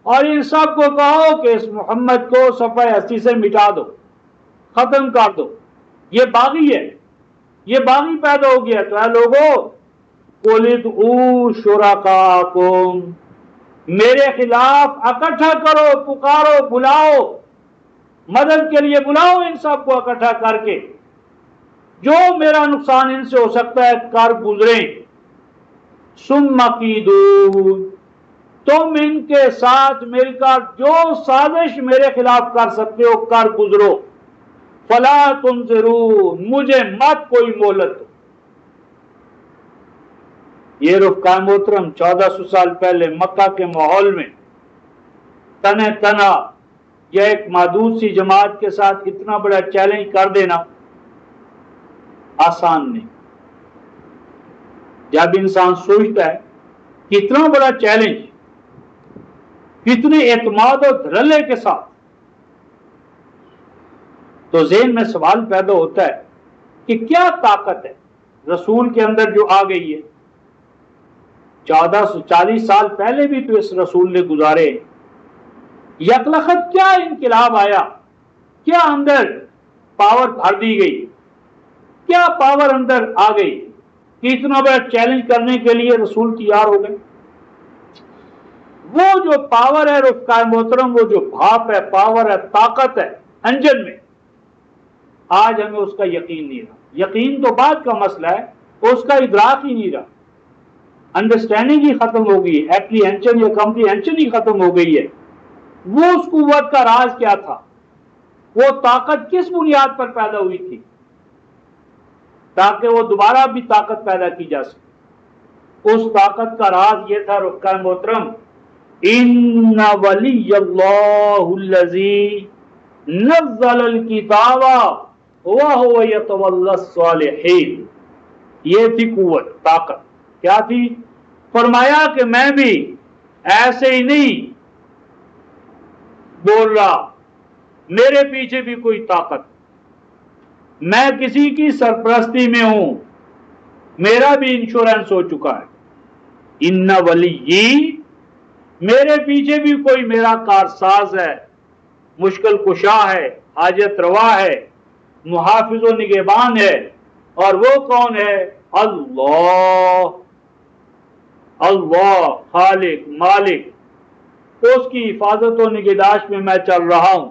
اور ان سب کو کہو کہ اس محمد کو صفحہ ہستی سے مٹا دو، ختم کر دو، یہ باغی ہے، یہ باغی پیدا ہو گیا۔ تو اے لوگو قل ادعوا شرکاءکم، میرے خلاف اکٹھا کرو، پکارو، بلاؤ، مدد کے لیے بلاؤ ان سب کو اکٹھا کر کے، جو میرا نقصان ان سے ہو سکتا ہے کر گزریں۔ ثم کیدون، تم ان کے ساتھ مل کر جو سازش میرے خلاف کر سکتے ہو کر گزرو، فلا تنظرون، مجھے مت کوئی مہلت دو۔ یہ رفقائے محترم 1400 سال پہلے مکہ کے ماحول میں تنہ تنہا یا ایک محدود سی جماعت کے ساتھ اتنا بڑا چیلنج کر دینا آسان نہیں۔ جب انسان سوچتا ہے کتنا بڑا چیلنج، کتنے اعتماد اور دھڑلے کے ساتھ، تو ذہن میں سوال پیدا ہوتا ہے کہ کیا طاقت ہے رسول کے اندر جو آ گئی ہے؟ 1440 سال پہلے بھی تو اس رسول نے گزارے، یکلخت کیا انقلاب آیا، کیا اندر پاور بھر دی گئی، کیا پاور اندر آ گئی کہ اتنا بڑا چیلنج کرنے کے لیے رسول تیار ہو گئے؟ وہ جو پاور ہے رفقائے محترم، وہ جو بھاپ ہے، پاور ہے، طاقت ہے انجن میں، آج ہمیں اس کا یقین نہیں رہا۔ یقین تو بعد کا مسئلہ ہے، اس کا ادراک ہی نہیں رہا، انڈرسٹینڈنگ ہی ختم ہو گئی، ایپریہنشن یا کمپریہنشن ہی ختم ہو گئی ہے۔ وہ اس قوت کا راز کیا تھا؟ وہ طاقت کس بنیاد پر پیدا ہوئی تھی تاکہ وہ دوبارہ بھی طاقت پیدا کی جا سکے؟ اس طاقت کا راز یہ تھا رفقائے محترم، ان ولی اللہ الذی نزل الکتاب وہو یتولی الصالحین، یہ تھی قوت، طاقت کیا تھی؟ فرمایا کہ میں بھی ایسے ہی نہیں بول رہا میرے پیچھے بھی کوئی طاقت، میں کسی کی سرپرستی میں ہوں، میرا بھی انشورنس ہو چکا ہے، ان ولی، میرے پیچھے بھی کوئی میرا کارساز ہے، مشکل کشا ہے، حاجت روا ہے، محافظ و نگہبان ہے، اور وہ کون ہے؟ اللہ، اللہ خالق مالک، اس کی حفاظت و نگہداشت میں میں چل رہا ہوں،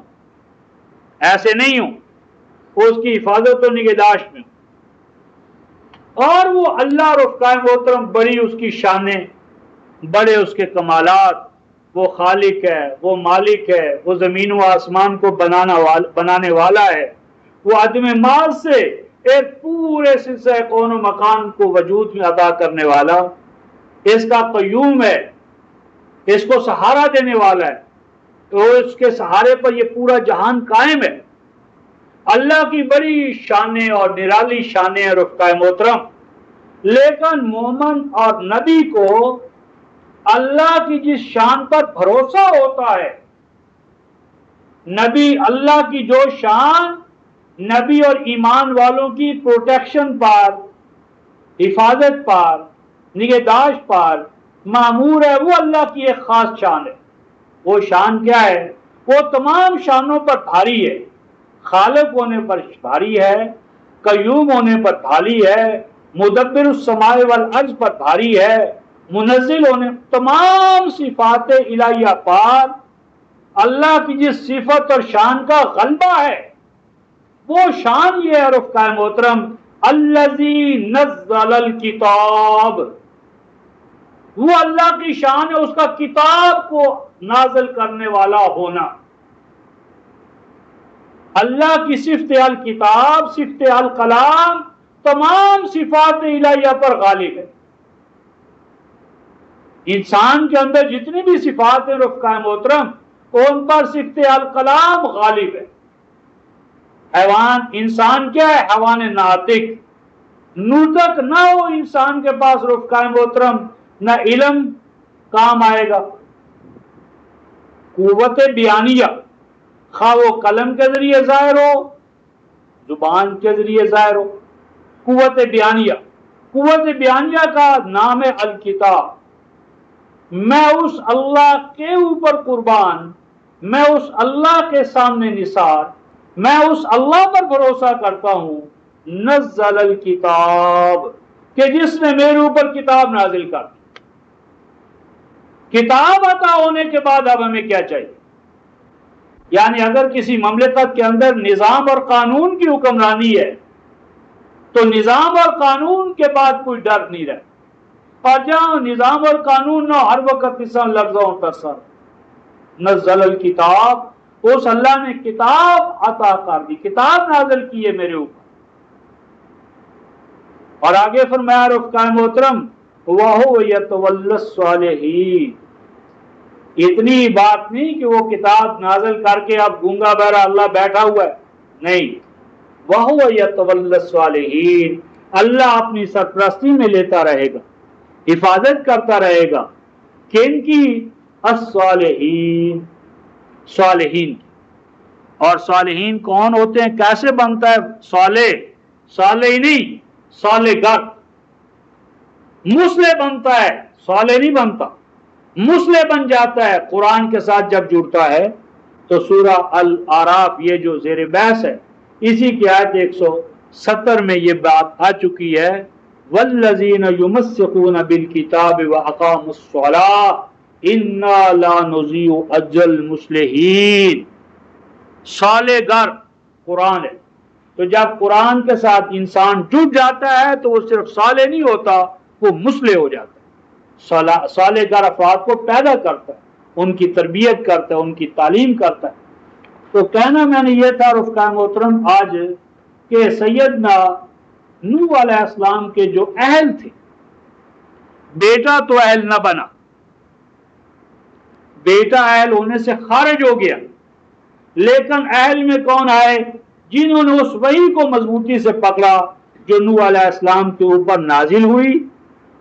ایسے نہیں ہوں، اس کی حفاظت و نگہداشت میں ہوں۔ اور وہ اللہ رفقائے محترم بڑی اس کی شانیں، بڑے اس کے کمالات، وہ خالق ہے، وہ مالک ہے، وہ زمین و آسمان کو بنانے والا ہے، وہ عدم ماز سے ایک پورے سلسلہ کون و مکان کو وجود میں عطا کرنے والا، اس کا قیوم ہے، اس کو سہارا دینے والا ہے، تو اس کے سہارے پر یہ پورا جہان قائم ہے۔ اللہ کی بڑی شانیں اور نرالی شانیں رفقائے محترم، لیکن مومن اور نبی کو اللہ کی جس شان پر بھروسہ ہوتا ہے، نبی اللہ کی جو شان نبی اور ایمان والوں کی پروٹیکشن پر، حفاظت پر، نگہداشت پر معمور ہے، وہ اللہ کی ایک خاص شان ہے۔ وہ شان کیا ہے؟ وہ تمام شانوں پر بھاری ہے، خالق ہونے پر بھاری ہے، قیوم ہونے پر بھاری ہے، مدبر السماء والارض پر بھاری ہے، منزل ہونے، تمام صفات الہیہ پر اللہ کی جس صفت اور شان کا غلبہ ہے، وہ شان یہ ہے رفقائے محترم، الذی نزل الکتاب، وہ اللہ کی شان ہے اس کا کتاب کو نازل کرنے والا ہونا۔ اللہ کی صفت الکتاب، صفت الکلام، تمام صفات الہیہ پر غالب ہے۔ انسان کے اندر جتنی بھی صفات ہیں رفقائے محترم، ان پر صفت الکلام غالب ہے۔ حیوان، انسان کیا ہے؟ حیوان ناطق، نطق نہ ہو انسان کے پاس رفقائے محترم، نہ علم کام آئے گا۔ قوت بیانیہ، خواہ وہ قلم کے ذریعے ظاہر ہو، زبان کے ذریعے ظاہر ہو، قوت بیانیہ، قوت بیانیہ کا نام ہے الکتاب۔ میں اس اللہ کے اوپر قربان، میں اس اللہ کے سامنے نثار، میں اس اللہ پر بھروسہ کرتا ہوں، نزل الکتاب، کہ جس نے میرے اوپر کتاب نازل کر دی۔ کتاب عطا ہونے کے بعد اب ہمیں کیا چاہیے؟ یعنی اگر کسی مملکت کے اندر نظام اور قانون کی حکمرانی ہے تو نظام اور قانون کے بعد کوئی ڈر نہیں رہتا، اور جہاں نظام اور قانون نہ، ہر وقت کسان لفظوں پر سر نزل الکتاب، اس اللہ نے کتاب عطا کر دی، کتاب نازل کی ہے میرے اوپر۔ اور آگے فرمایا رفقائے محترم، وَهُوَ يَتَوَلَّى الصَّالِحِينَ، اتنی بات نہیں کہ وہ کتاب نازل کر کے اب گونگا بہرا اللہ بیٹھا ہوا ہے، نہیں، وَهُوَ يَتَوَلَّى الصَّالِحِينَ، اللہ اپنی سرپرستی میں لیتا رہے گا، حفاظت کرتا رہے گا، کن کی؟ الصالحین، صالحین کی۔ اور صالحین کون ہوتے ہیں؟ کیسے بنتا ہے صالح؟ صالح نہیں، صالح گر، مسلح بنتا ہے، صالح نہیں بنتا، مسلح بن جاتا ہے قرآن کے ساتھ جب جڑتا ہے۔ تو سورہ الاعراف یہ جو زیر بحث ہے، اسی کی آیت 170 میں یہ بات آ چکی ہے، والذین یمسکون بالکتاب واقاموا الصلاۃ انا لا نضیع اجر المصلحین۔ صالح گر قرآن ہے، تو جب قرآن کے ساتھ انسان جڑ جاتا ہے تو وہ صرف صالح نہیں ہوتا، وہ مصلح ہو جاتا ہے۔ صالح گر افراد کو پیدا کرتا ہے، ان کی تربیت کرتا ہے، ان کی تعلیم کرتا ہے۔ تو کہنا میں نے یہ تھا رفقائے محترم آج کہ سیدنا نوح علیہ السلام کے جو اہل تھے، بیٹا تو اہل نہ بنا، بیٹا اہل ہونے سے خارج ہو گیا، لیکن اہل میں کون آئے؟ جنہوں نے اس وحی کو مضبوطی سے پکڑا جو نوح علیہ السلام کے اوپر نازل ہوئی۔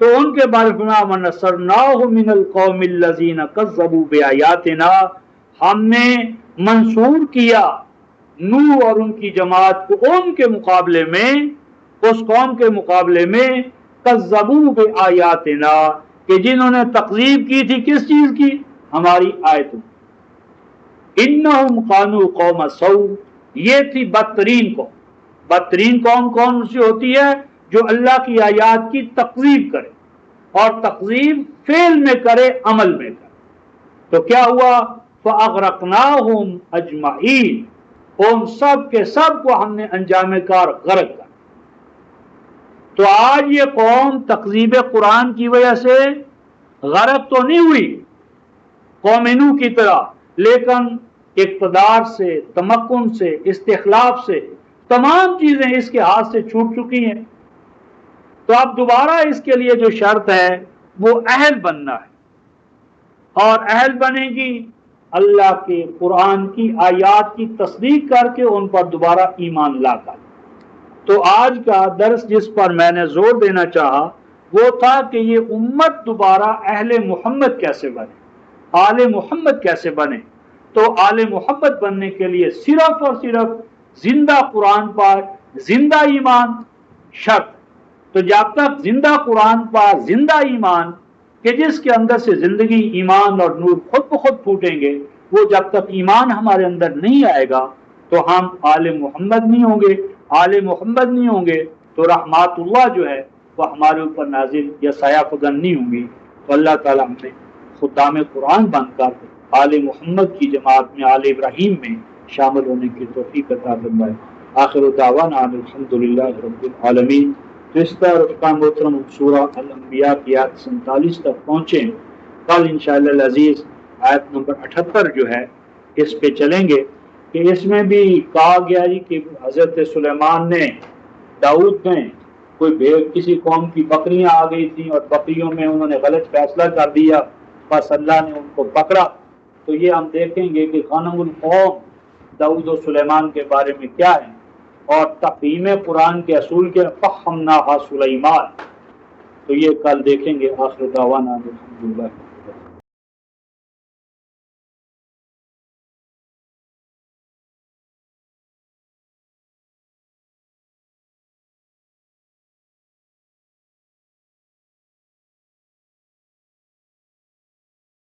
تو ان کے بارے میں وَنَصَرْنَاهُ مِنَ الْقَوْمِ الَّذِينَ كَذَّبُوا بِآيَاتِنَا، ہم نے منصور کیا نوح اور ان کی جماعت کو ان کے مقابلے میں، اس قوم کے مقابلے میں کذبوا بآیاتنا، کہ جنہوں نے تکذیب کی تھی کس چیز کی؟ ہماری آیتوں۔ انہم کانوا قوم سوء، یہ تھی بدترین قوم۔ بدترین قوم کون سی ہوتی ہے؟ جو اللہ کی آیات کی تکذیب کرے، اور تکذیب فعل میں کرے، عمل میں کرے۔ تو کیا ہوا؟ فَأَغْرَقْنَاهُمْ أَجْمَعِينَ، ان سب کے سب کو ہم نے انجام کار غرق کر۔ تو آج یہ قوم تکذیب قرآن کی وجہ سے غرق تو نہیں ہوئی قوم نوح کی طرح، لیکن اقتدار سے، تمکن سے، استخلاف سے تمام چیزیں اس کے ہاتھ سے چھوٹ چکی ہیں۔ تو اب دوبارہ اس کے لیے جو شرط ہے وہ اہل بننا ہے، اور اہل بنے گی اللہ کے قرآن کی آیات کی تصدیق کر کے ان پر دوبارہ ایمان لا کر۔ تو آج کا درس جس پر میں نے زور دینا چاہا وہ تھا کہ یہ امت دوبارہ اہل محمد کیسے بنے، آل محمد کیسے بنے۔ تو آل محمد بننے کے لیے صرف اور صرف زندہ قرآن پر زندہ ایمان شرط۔ تو جب تک زندہ قرآن پر زندہ ایمان، کہ جس کے اندر سے زندگی، ایمان اور نور خود بخود پھوٹیں گے، وہ جب تک ایمان ہمارے اندر نہیں آئے گا تو ہم آل محمد نہیں ہوں گے۔ آل محمد نہیں ہوں گے تو رحمات اللہ جو ہے وہ ہمارے اوپر نازل یا سایہ فگن نہیں ہوں گی۔ تو اللہ تعالیٰ ہمیں خدام قرآن بن کر آل محمد کی جماعت میں، آل ابراہیم میں شامل ہونے کی توفیق عطا فرمائے۔ آخر دعوانا الحمدللہ رب العالمین۔ تو اس طرح رفقان محترم سورہ الانبیاء کی آیت 47 تک پہنچیں۔ کل انشاءاللہ العزیز آیت نمبر 78 جو ہے اس پہ چلیں گے، کہ اس میں بھی کہا گیا جی کہ حضرت سلیمان نے، داؤد نے کسی قوم کی بکریاں آ گئی تھیں اور بکریوں میں انہوں نے غلط فیصلہ کر دیا، بس اللہ نے ان کو پکڑا۔ تو یہ ہم دیکھیں گے کہ غنم القوم داؤد و سلیمان کے بارے میں کیا ہے، اور تفہیم قرآن کے اصول کے فہمناہا سلیمان، تو یہ کل دیکھیں گے۔ آخر دعوانا الحمدللہ۔